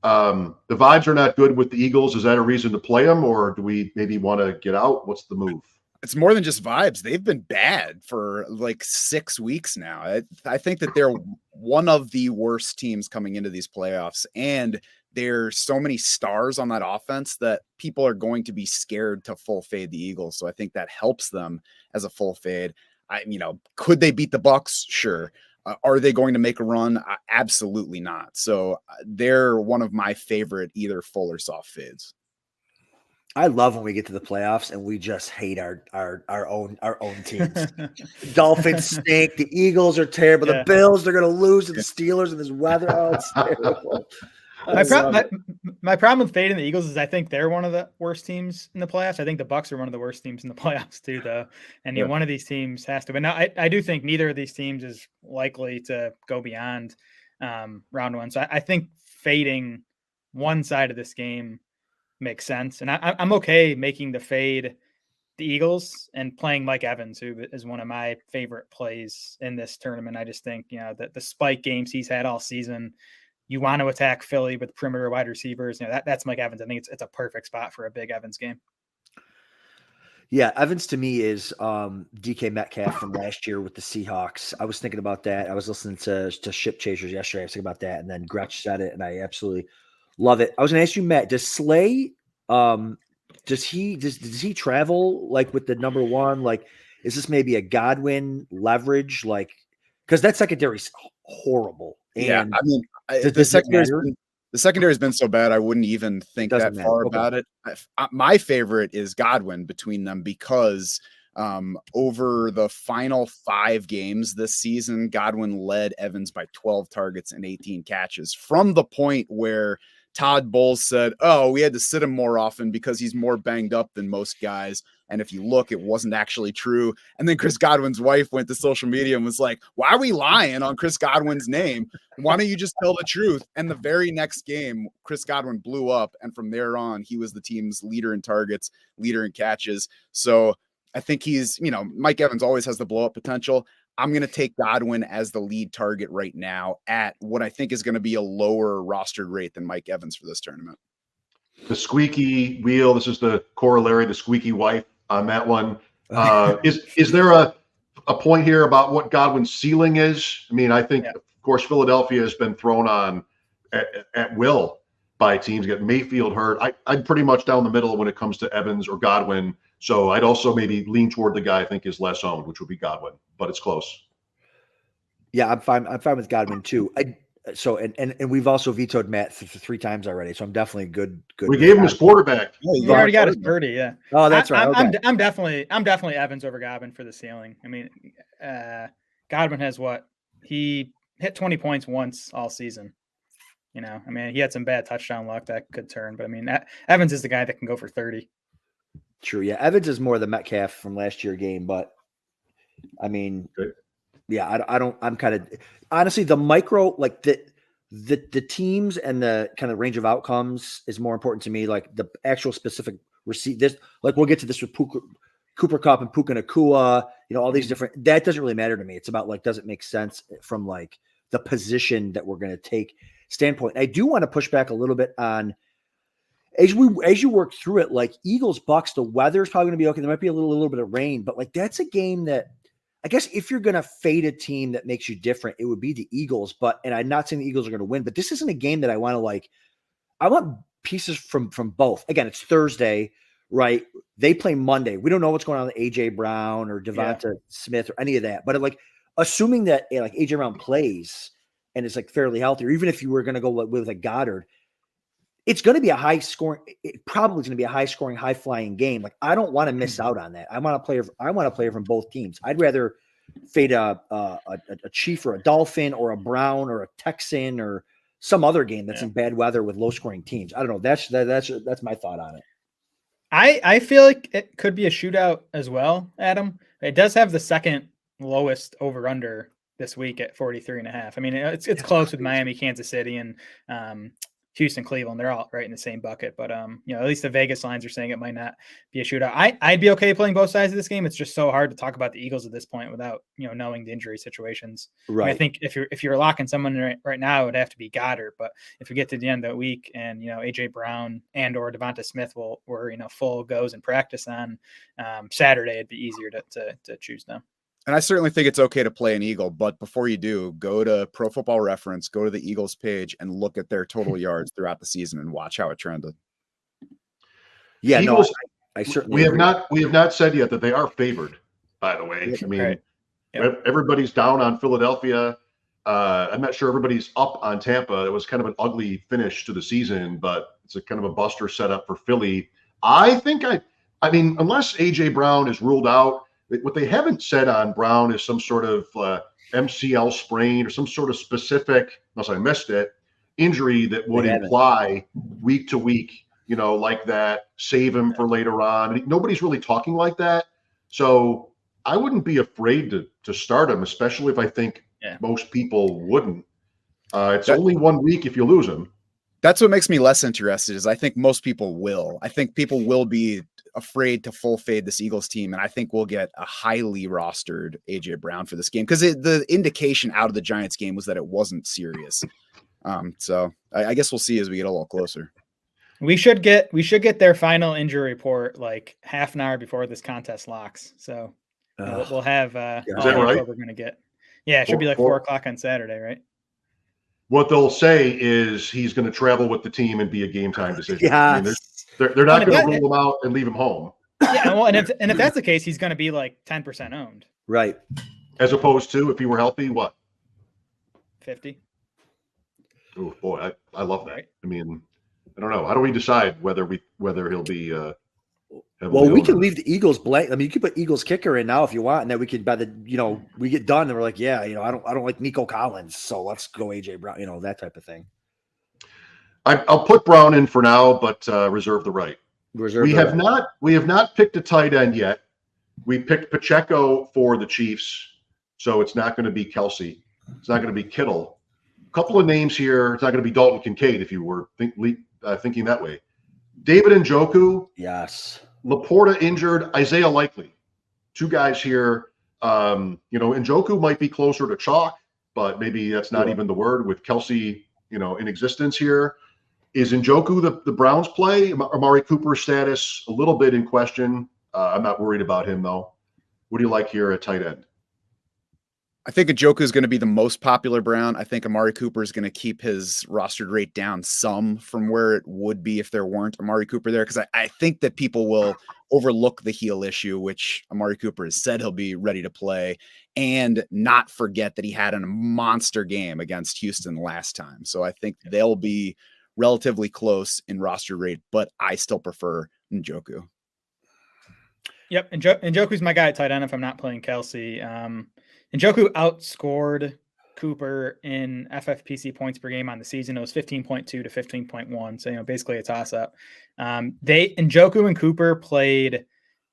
The vibes are not good with the Eagles. Is that a reason to play them, or do we maybe want to get out? What's the move? It's more than just vibes. They've been bad for like 6 weeks now. I think that they're one of the worst teams coming into these playoffs, and there's so many stars on that offense that people are going to be scared to full fade the Eagles. So I think that helps them as a full fade. Could they beat the Bucks? Sure. Are they going to make a run? Absolutely not. So they're one of my favorite either full or soft fades. I love when we get to the playoffs and we just hate our own teams. Dolphins stink. The Eagles are terrible. Yeah. The Bills, they're going to lose to the Steelers in this weather. Oh, it's terrible. My problem with fading the Eagles is I think they're one of the worst teams in the playoffs. I think the Bucks are one of the worst teams in the playoffs too, though. And one of these teams has to. But now I do think neither of these teams is likely to go beyond round 1. So I think fading one side of this game makes sense. And I'm okay making the fade the Eagles and playing Mike Evans, who is one of my favorite plays in this tournament. I just think, that the spike games he's had all season, you want to attack Philly with perimeter wide receivers. That's Mike Evans. I think it's a perfect spot for a big Evans game. Yeah, Evans to me is DK Metcalf from last year with the Seahawks. I was thinking about that. I was listening to Ship Chasers yesterday. I was thinking about that, and then Gretsch said it, and I absolutely love it. I was going to ask you, Matt, does Slay does he travel like with the number 1? Like, is this maybe a Godwin leverage? Like, because that secondary is horrible. And the secondary has been so bad, I wouldn't even think that far about it. My favorite is Godwin between them because over the final 5 games this season, Godwin led Evans by 12 targets and 18 catches from the point where Todd Bowles said, we had to sit him more often because he's more banged up than most guys. And if you look, it wasn't actually true. And then Chris Godwin's wife went to social media and was like, why are we lying on Chris Godwin's name? Why don't you just tell the truth? And the very next game, Chris Godwin blew up. And from there on, he was the team's leader in targets, leader in catches. So I think he's, Mike Evans always has the blow up potential. I'm going to take Godwin as the lead target right now at what I think is going to be a lower rostered rate than Mike Evans for this tournament. The squeaky wheel. This is the corollary, the squeaky wife on that one. Is there a point here about what Godwin's ceiling is? I mean, I think, of course, Philadelphia has been thrown on at will by teams. Get Mayfield hurt. I'm pretty much down the middle when it comes to Evans or Godwin. So I'd also maybe lean toward the guy I think is less owned, which would be Godwin, but it's close. Yeah, I'm fine with Godwin too. And we've also vetoed Matt 3 times already, so I'm definitely good. We gave him his quarterback. You already got his birdie, yeah. Oh, that's right. I'm definitely Evans over Godwin for the ceiling. I mean, Godwin has he hit 20 points once all season. I mean, he had some bad touchdown luck that could turn, but I mean, Evans is the guy that can go for 30. True. Yeah. Evans is more the Metcalf from last year's game, but I mean, I'm kind of honestly the micro, like the teams and the kind of range of outcomes is more important to me. Like the actual specific receipt, we'll get to this with Cooper Kupp and Puka Nacua, all these different, that doesn't really matter to me. It's about does it make sense from the position that we're going to take standpoint. I do want to push back a little bit on, as you work through it, Eagles, Bucks, the weather is probably going to be okay. There might be a little bit of rain, but that's a game that I guess if you're going to fade a team that makes you different, it would be the Eagles. And I'm not saying the Eagles are going to win, but this isn't a game that I want to I want pieces from both. Again, it's Thursday, right? They play Monday. We don't know what's going on with AJ Brown or Devonta Smith or any of that. But assuming that AJ Brown plays and is fairly healthy, or even if you were going to go with Goddard, it's going to be a high scoring. It probably is going to be a high scoring, high flying game. I don't want to miss out on that. I want to play from both teams. I'd rather fade a Chief or a Dolphin or a Brown or a Texan or some other game that's in bad weather with low scoring teams. I don't know. That's my thought on it. I feel like it could be a shootout as well, Adam. It does have the second lowest over under this week at 43.5. I mean, it's close with Miami, Kansas City, and Houston, Cleveland. They're all right in the same bucket, but at least the Vegas lines are saying it might not be a shootout. I'd be okay playing both sides of this game. It's just so hard to talk about the Eagles at this point without knowing the injury situations. Right. I mean, I think if you're locking someone right now, it would have to be Goddard. But if we get to the end of the week and AJ Brown and or Devonta Smith were full goes in practice on Saturday, it'd be easier to choose them. And I certainly think it's okay to play an Eagle, but before you do, go to Pro Football Reference, go to the Eagles page and look at their total yards throughout the season and watch how it trended. Yeah, Eagles, I certainly we have not said yet that they are favored, by the way. I mean, everybody's down on Philadelphia. I'm not sure everybody's up on Tampa. It was kind of an ugly finish to the season, but it's a kind of a buster setup for Philly. I mean, unless AJ Brown is ruled out, what they haven't said on Brown is some sort of MCL sprain or some sort of specific, unless I missed it, injury that would imply week to week, like that, save him for later on. Nobody's really talking like that. So I wouldn't be afraid to start him, especially if I think most people wouldn't. It's only 1 week if you lose him. That's what makes me less interested is I think most people will. I think people will be afraid to full fade this Eagles team. And I think we'll get a highly rostered AJ Brown for this game because the indication out of the Giants game was that it wasn't serious. So I guess we'll see as we get a little closer. We should get their final injury report like half an hour before this contest locks. So we'll have is that right? What we're going to get. Yeah, it should be like 4 o'clock on Saturday, right? What they'll say is he's going to travel with the team and be a game time decision. Yeah. I mean, they're not going to rule him out and leave him home. Yeah, well, and if that's the case, he's going to be like 10% owned. Right. As opposed to if he were healthy, what? 50. Oh boy, I love that. Right. I mean, I don't know. How do we decide whether he'll be? Well, we can leave the Eagles blank. I mean, you could put Eagles kicker in now if you want, and then we could we get done and we're like, I don't like Nico Collins, so let's go AJ Brown, that type of thing. I'll put Brown in for now, but reserve the right. We have not picked a tight end yet. We picked Pacheco for the Chiefs, so it's not going to be Kelsey. It's not going to be Kittle. A couple of names here. It's not going to be Dalton Kincaid if you were thinking that way. David Njoku. Yes. Laporta injured. Isaiah Likely. 2 guys here. Njoku might be closer to chalk, but maybe that's not even the word with Kelsey, in existence here. Is Njoku the Browns play? Amari Cooper's status a little bit in question. I'm not worried about him, though. What do you like here at tight end? I think Njoku is going to be the most popular Brown. I think Amari Cooper is going to keep his rostered rate down some from where it would be if there weren't Amari Cooper there. Because I think that people will overlook the heel issue, which Amari Cooper has said he'll be ready to play, and not forget that he had a monster game against Houston last time. So I think they'll be relatively close in roster rate, but I still prefer Njoku. Yep. Njoku's my guy at tight end if I'm not playing Kelsey. Njoku outscored Cooper in FFPC points per game on the season. It was 15.2 to 15.1. So, basically a toss up. Njoku and Cooper played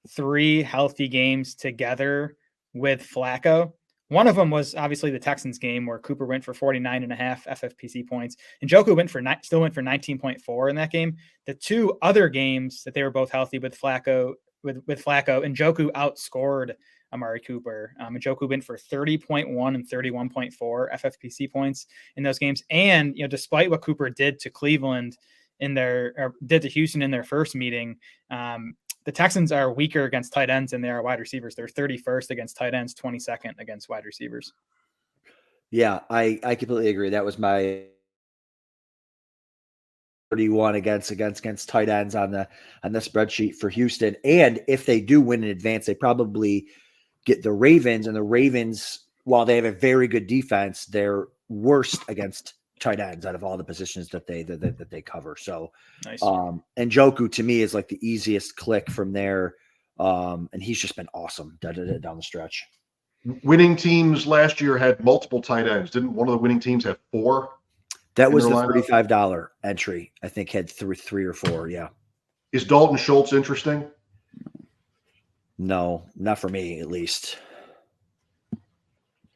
3 healthy games together with Flacco. One of them was obviously the Texans game where Cooper went for 49.5 FFPC points. Njoku still went for 19.4 in that game. The 2 other games that they were both healthy with Flacco, Njoku outscored Amari Cooper. Njoku went for 30.1 and 31.4 FFPC points in those games. And, despite what Cooper did to Cleveland did to Houston in their first meeting, the Texans are weaker against tight ends than they are wide receivers. They're 31st against tight ends, 22nd against wide receivers. Yeah, I completely agree. That was my 31 against tight ends on the spreadsheet for Houston. And if they do win in advance, they probably get the Ravens, and the Ravens, while they have a very good defense, they're worst against tight ends out of all the positions that they cover. So, Nice. And Njoku to me is like the easiest click from there. And he's just been awesome down the stretch. Winning teams last year had multiple tight ends. Didn't one of the winning teams have 4? That was the $35 entry. I think had three or 4. Yeah. Is Dalton Schultz interesting? No, not for me, at least.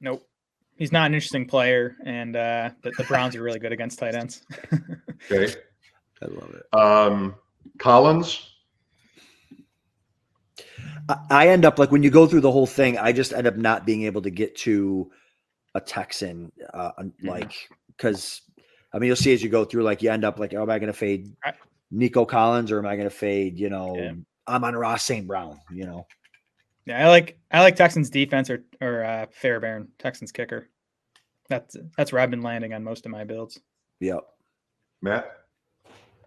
Nope. He's not an interesting player, and the Browns are really good against tight ends. Okay. I love it. Collins? I end up, like, when you go through the whole thing, I just end up not being able to get to a Texan, because, I mean, you'll see as you go through, like, you end up like, oh, am I going to fade Nico Collins, or am I going to fade, Amon-Ra St. Brown, Yeah, I like Texans defense or Fairbairn, Texans kicker. That's where I've been landing on most of my builds. Yep. Matt?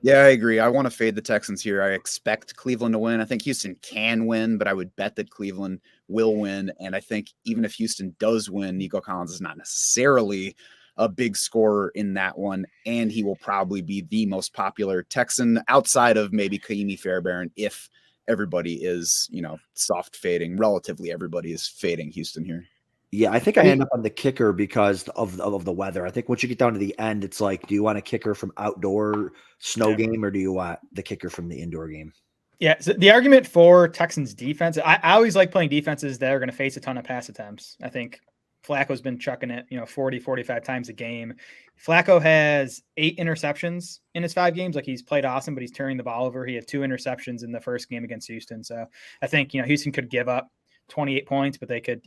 Yeah, I agree. I want to fade the Texans here. I expect Cleveland to win. I think Houston can win, but I would bet that Cleveland will win. And I think even if Houston does win, Nico Collins is not necessarily a big scorer in that one, and he will probably be the most popular Texan outside of maybe Kaimi Fairbairn if everybody is, soft fading. Relatively, everybody is fading Houston here. Yeah, I think I end up on the kicker because of the weather. I think once you get down to the end, it's like, do you want a kicker from outdoor snow game, or do you want the kicker from the indoor game? Yeah, so the argument for Texans defense, I always like playing defenses that are going to face a ton of pass attempts. I think Flacco's been chucking it, 40, 45 times a game. Flacco has 8 interceptions in his 5 games. Like, he's played awesome, but he's turning the ball over. He had 2 interceptions in the first game against Houston. So I think, Houston could give up 28 points, but they could,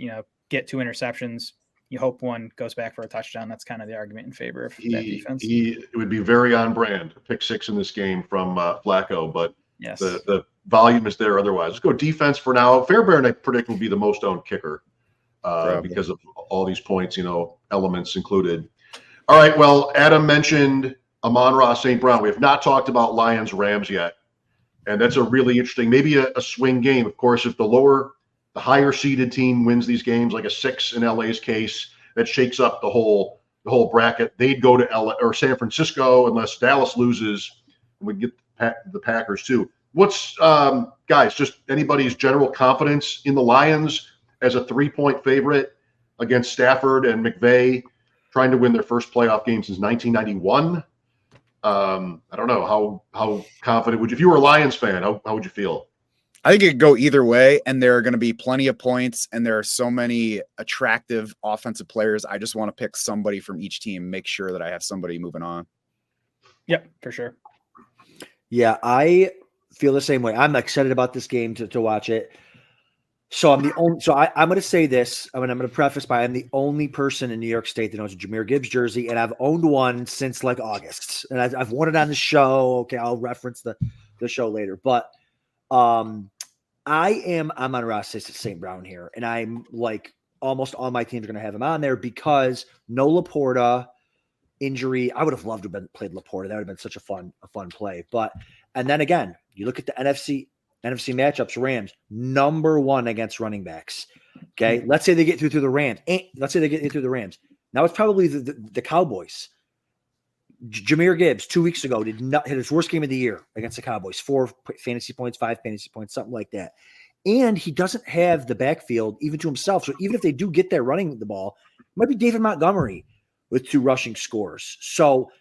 get 2 interceptions. You hope one goes back for a touchdown. That's kind of the argument in favor of that defense. It would be very on brand, pick 6 in this game from Flacco, but yes, the volume is there otherwise. Let's go defense for now. Fairbairn, I predict, will be the most owned kicker because of all these points, elements included. All right, well, Adam mentioned Amon-Ra St. Brown. We have not talked about Lions-Rams yet, and that's a really interesting, maybe a swing game. Of course, if the higher seeded team wins these games, like a 6 in LA's case, that shakes up the whole bracket. They'd go to LA or San Francisco unless Dallas loses, and we get the Packers too. What's guys, just anybody's general confidence in the Lions as a 3-point favorite against Stafford and McVay, trying to win their first playoff game since 1991? I don't know how confident if you were a Lions fan, how would you feel? I think it could go either way, and there are going to be plenty of points, and there are so many attractive offensive players. I just want to pick somebody from each team, make sure that I have somebody moving on. Yep, for sure. Yeah, I feel the same way. I'm excited about this game to watch it. So I'm going to say this. I'm going to preface by I'm the only person in New York State that owns a Jahmyr Gibbs jersey, and I've owned one since like August, and I've worn it on the show. Okay, I'll reference the show later, but I am Amon-Ra St. Brown here, and I'm like almost all my teams are going to have him on there because no Laporta injury. I would have loved to have played Laporta. That would have been such a fun play. And then again, you look at the NFC matchups. Rams #1 against running backs. Okay, let's say they get through the Rams. Now it's probably the Cowboys. Jahmyr Gibbs 2 weeks ago did not hit his worst game of the year against the Cowboys. 4 fantasy points, 5 fantasy points, something like that. And he doesn't have the backfield even to himself. So even if they do get there running the ball, it might be David Montgomery with 2 rushing scores. So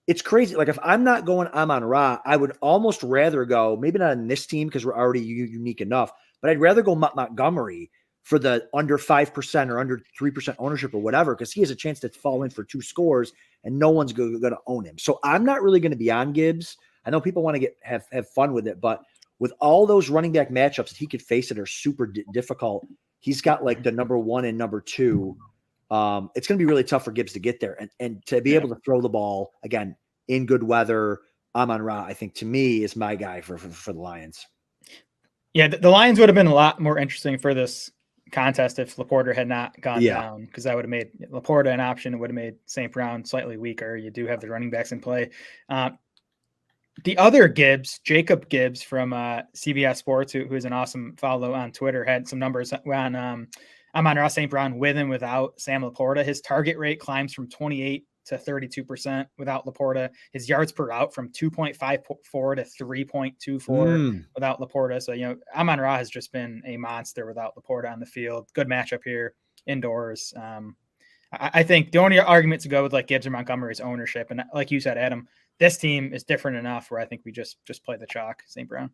it's crazy. Like, if I'm not going Amon-Ra, I would almost rather go, maybe not in this team because we're already unique enough, but I'd rather go Montgomery for the under 5% or under 3% ownership or whatever, because he has a chance to fall in for 2 scores and no one's going to own him. So I'm not really going to be on Gibbs. I know people want to have fun with it, but with all those running back matchups that he could face that are super difficult, he's got like the #1 and #2. It's going to be really tough for Gibbs to get there and to be able to throw the ball again in good weather. Amon-Ra, I think, to me, is my guy for the Lions. Yeah, the Lions would have been a lot more interesting for this contest if Laporta had not gone down, because that would have made Laporta an option. It would have made St. Brown slightly weaker. You do have the running backs in play. The other Gibbs, Jacob Gibbs from CBS Sports, who is an awesome follow on Twitter, had some numbers on Amon-Ra St. Brown with and without Sam Laporta. His target rate climbs from 28 to 32% without Laporta. His yards per route from 2.54 to 3.24 without Laporta. So, Amon-Ra has just been a monster without Laporta on the field. Good matchup here indoors. I think the only argument to go with like Gibbs or Montgomery is ownership. And like you said, Adam, this team is different enough where I think we just play the chalk, St. Brown.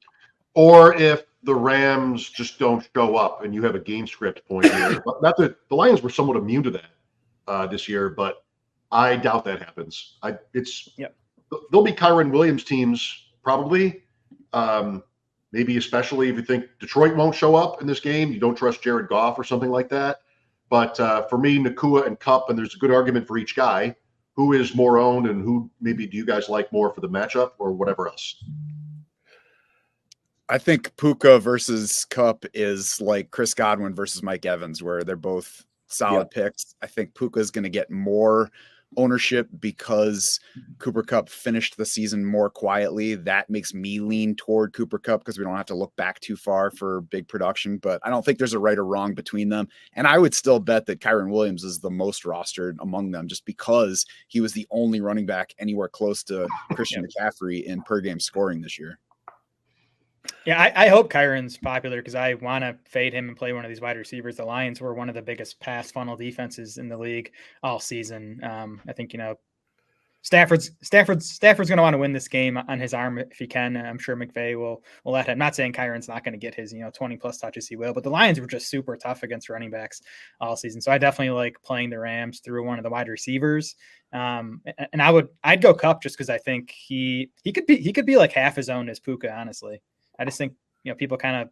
Or if the Rams just don't show up and you have a game script point here. Not that the Lions were somewhat immune to that this year, but I doubt that happens. There'll be Kyren Williams teams probably, maybe especially if you think Detroit won't show up in this game. You don't trust Jared Goff or something like that. But for me, Nacua and Kupp, and there's a good argument for each guy. Who is more owned and who maybe do you guys like more for the matchup or whatever else? I think Puka versus Kupp is like Chris Godwin versus Mike Evans, where they're both solid picks. I think Puka is going to get more ownership because Cooper Kupp finished the season more quietly. That makes me lean toward Cooper Kupp because we don't have to look back too far for big production, but I don't think there's a right or wrong between them. And I would still bet that Kyren Williams is the most rostered among them just because he was the only running back anywhere close to Christian McCaffrey in per game scoring this year. Yeah, I hope Kyron's popular because I want to fade him and play one of these wide receivers. The Lions were one of the biggest pass funnel defenses in the league all season. I think, Stafford's going to want to win this game on his arm if he can. I'm sure McVay will let him. I'm not saying Kyron's not going to get his 20 plus touches. He will, but the Lions were just super tough against running backs all season. So I definitely like playing the Rams through one of the wide receivers. And I'd go Kupp just because I think he could be like half his own as Puka. Honestly, I just think people kind of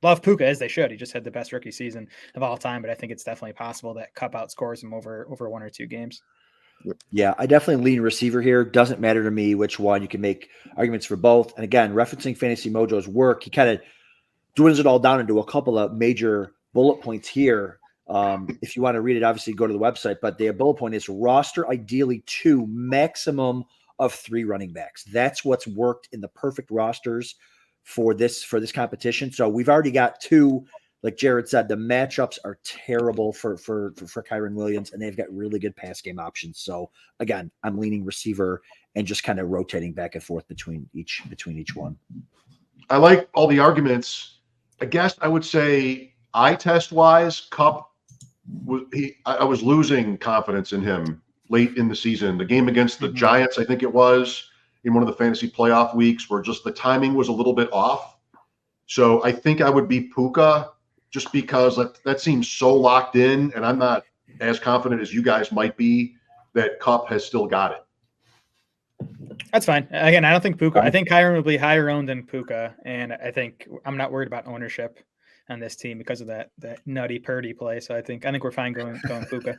love Puka as they should. He just had the best rookie season of all time, but I think it's definitely possible that Kupp outscores him over one or two games. Yeah, I definitely lean receiver here. Doesn't matter to me which one. You can make arguments for both. And again, referencing Fantasy Mojo's work, he kind of dwindles it all down into a couple of major bullet points here. If you want to read it, obviously go to the website. But the bullet point is roster ideally 2, maximum of 3 running backs. That's what's worked in the perfect rosters for this competition. So we've already got 2. Like Jared said, the matchups are terrible for Kyren Williams, and they've got really good pass game options. So again, I'm leaning receiver and just kind of rotating back and forth between each one. I like all the arguments. I guess I would say eye test wise, Kupp I was losing confidence in him late in the season. The game against the Giants, I think it was in one of the fantasy playoff weeks, where just the timing was a little bit off. So I think I would be Puka. Just because that seems so locked in, and I'm not as confident as you guys might be that Kupp has still got it. That's fine. Again, I don't think Puka. I think Kyren will be higher owned than Puka, and I think I'm not worried about ownership on this team because of that nutty Purdy play. So I think we're fine going Puka.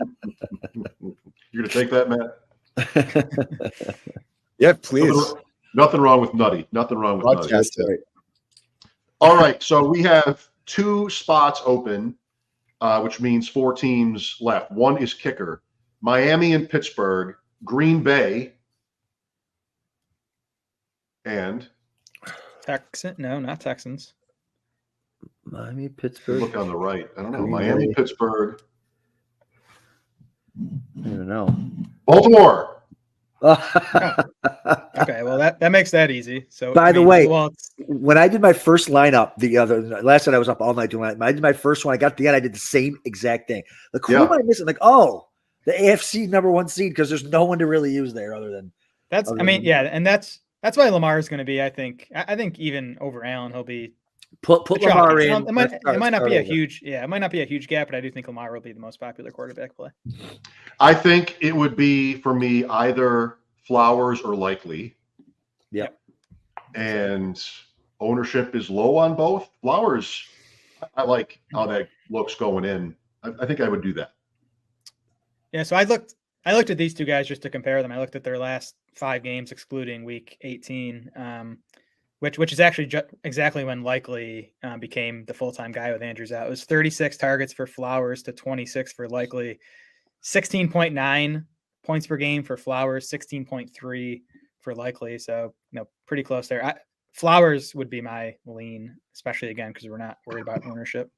You're gonna take that, Matt? Yeah, please. Nothing wrong with nutty. Nothing wrong with nutty. Right. All right, so we have 2 spots open, which means 4 teams left. One is kicker. Miami and Pittsburgh, Green Bay, and No, not Texans. Miami, Pittsburgh. Look on the right. I don't know. Miami, Pittsburgh. I don't know. Baltimore. Okay, well that makes that easy. So by the way, when I did my first lineup last night, I was up all night doing that. When I did my first one, I got to the end, I did the same exact thing. Like, who am I missing? Like, the AFC number 1 seed, because there's no one to really use there other than that's. And that's why Lamar is going to be. I think even over Allen, he'll be put Lamar in. It might not be a huge gap, but I do think Lamar will be the most popular quarterback play. I think it would be for me either Flowers or Likely. Yep. And ownership is low on both. Flowers, I like how that looks going in. I think I would do that. Yeah, so I looked at these 2 guys just to compare them. I looked at their last 5 games, excluding week 18. which is actually exactly when Likely became the full-time guy with Andrews out. It was 36 targets for Flowers to 26 for Likely, 16.9 points per game for Flowers, 16.3 for Likely. So, pretty close there. Flowers would be my lean, especially again, because we're not worried about ownership.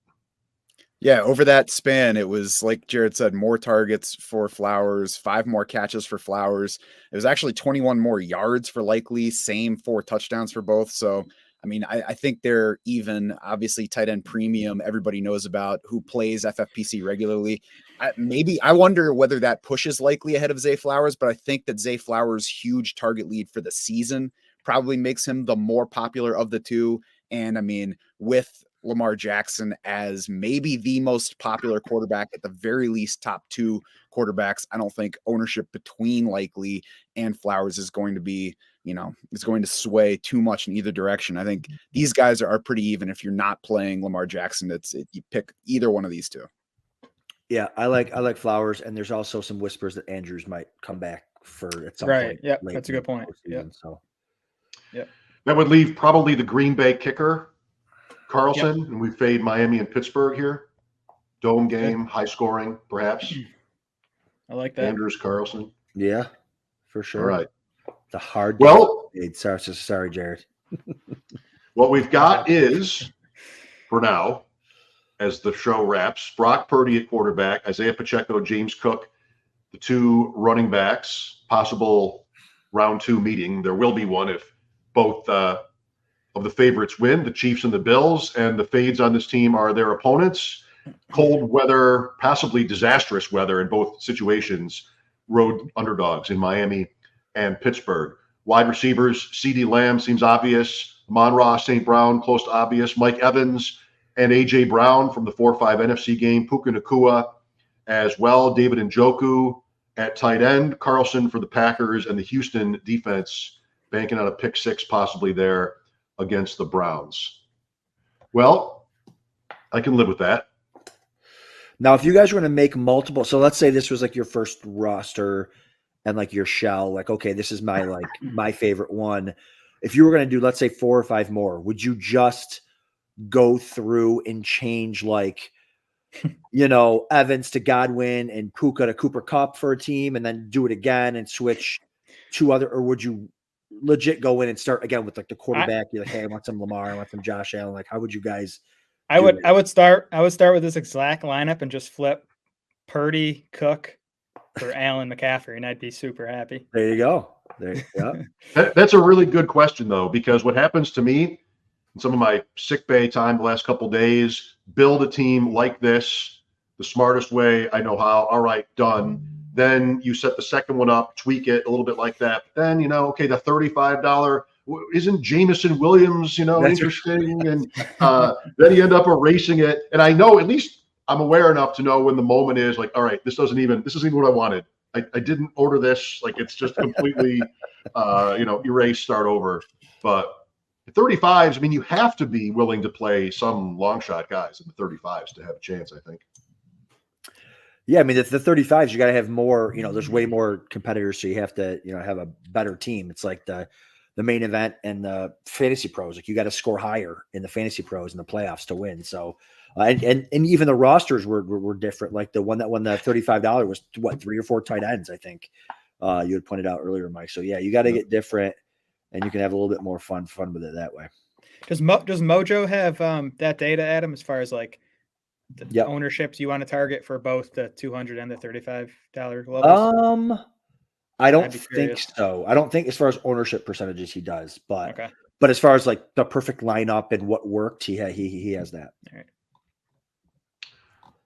Yeah, over that span, it was like Jared said, more targets for Flowers, 5 more catches for Flowers. It was actually 21 more yards for Likely, same 4 touchdowns for both. So, I mean, I think they're even. Obviously, tight end premium, everybody knows about, who plays FFPC regularly. I wonder whether that pushes Likely ahead of Zay Flowers, but I think that Zay Flowers' huge target lead for the season probably makes him the more popular of the two. And I mean, with Lamar Jackson as maybe the most popular quarterback, at the very least top 2 quarterbacks, I don't think ownership between Likely and Flowers is going to be, is going to sway too much in either direction. I think these guys are pretty even. If you're not playing Lamar Jackson, you pick either one of these two. Yeah, I like Flowers, and there's also some whispers that Andrews might come back for at some point. Right. Yeah, that's a good point. Yeah. So, that would leave probably the Green Bay kicker, Carlson, and we fade Miami and Pittsburgh here. Dome game, high scoring, perhaps. I like that. Andrews, Carlson. Yeah, for sure. All right. The hard. Well, sorry, Jared. What we've got is, for now, as the show wraps, Brock Purdy at quarterback, Isaiah Pacheco, James Cook, the 2 running backs, possible round 2 meeting. There will be one if both of the favorites win, the Chiefs and the Bills, and the fades on this team are their opponents. Cold weather, possibly disastrous weather in both situations, road underdogs in Miami and Pittsburgh. Wide receivers, CeeDee Lamb seems obvious. Amon-Ra St. Brown, close to obvious. Mike Evans and A.J. Brown from the 4-5 NFC game. Puka Nacua as well. David Njoku at tight end. Carlson for the Packers, and the Houston defense banking on a pick 6 possibly there against the Browns. Well, I can live with that. Now, if you guys were going to make multiple, so let's say this was like your first roster and like your shell, like, okay, this is my my favorite one. If you were going to do, let's say 4 or 5 more, would you just go through and change Evans to Godwin and Puka to Cooper Kupp for a team, and then do it again and switch 2 other, or would you legit go in and start again with like the quarterback? You're like, hey, I want some Lamar, I want some Josh Allen. Like, how would you guys? I would start with this exact lineup and just flip Purdy, Cook for Allen, McCaffrey, and I'd be super happy. There you go. That's a really good question, though, because what happens to me in some of my sick bay time the last couple of days, build a team like this the smartest way I know how. All right, done. Then you set the second one up, tweak it a little bit like that. But then, okay, the $35, isn't Jameson Williams, interesting? And then you end up erasing it. And I know, at least I'm aware enough to know when the moment is like, all right, this isn't even what I wanted. I didn't order this. Like, it's just completely, erase, start over. But at 35s, I mean, you have to be willing to play some long shot guys in the 35s to have a chance, I think. Yeah, I mean, the 35s, you got to have more, there's way more competitors, so you have to, have a better team. It's like the main event and the fantasy pros. Like, you got to score higher in the fantasy pros and the playoffs to win. So, and even the rosters were different. Like the one that won the $35 was 3 or 4 tight ends, I think you had pointed out earlier, Mike. So yeah, you got to get different, and you can have a little bit more fun with it that way. Does Mojo have that data, Adam, as far as like the ownerships you want to target for both the $200 and the $35 levels? I don't think so. I don't think as far as ownership percentages he does, but as far as like the perfect lineup and what worked, he has that. All right.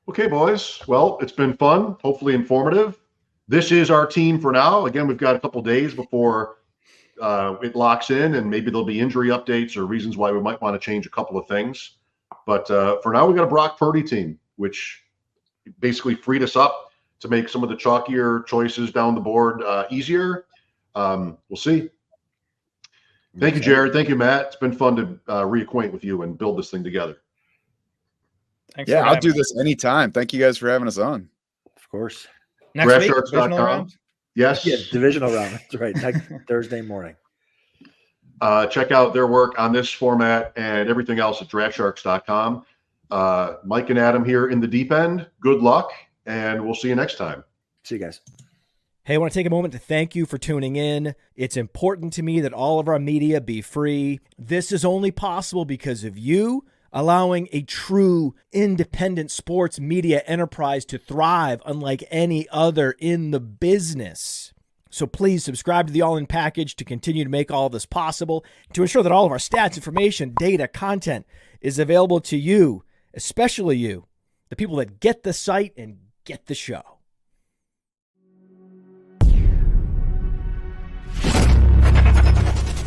Okay, boys. Well, it's been fun, hopefully informative. This is our team for now. Again, we've got a couple days before it locks in, and maybe there'll be injury updates or reasons why we might want to change a couple of things. But for now, we've got a Brock Purdy team, which basically freed us up to make some of the chalkier choices down the board easier. We'll see. Thank you, Jared. Thank you, Matt. It's been fun to reacquaint with you and build this thing together. Thanks. Yeah, I'll do this anytime. Thank you guys for having us on. Of course. Next week, divisional round? Yes. Yeah, divisional round. That's right. Next Thursday morning. Check out their work on this format and everything else at draftsharks.com. Mike and Adam here in the deep end. Good luck, and we'll see you next time. See you guys. Hey, I want to take a moment to thank you for tuning in. It's important to me that all of our media be free. This is only possible because of you allowing a true independent sports media enterprise to thrive unlike any other in the business. So please subscribe to the All In Package to continue to make all of this possible, to ensure that all of our stats, information, data, content is available to you, especially you, the people that get the site and get the show.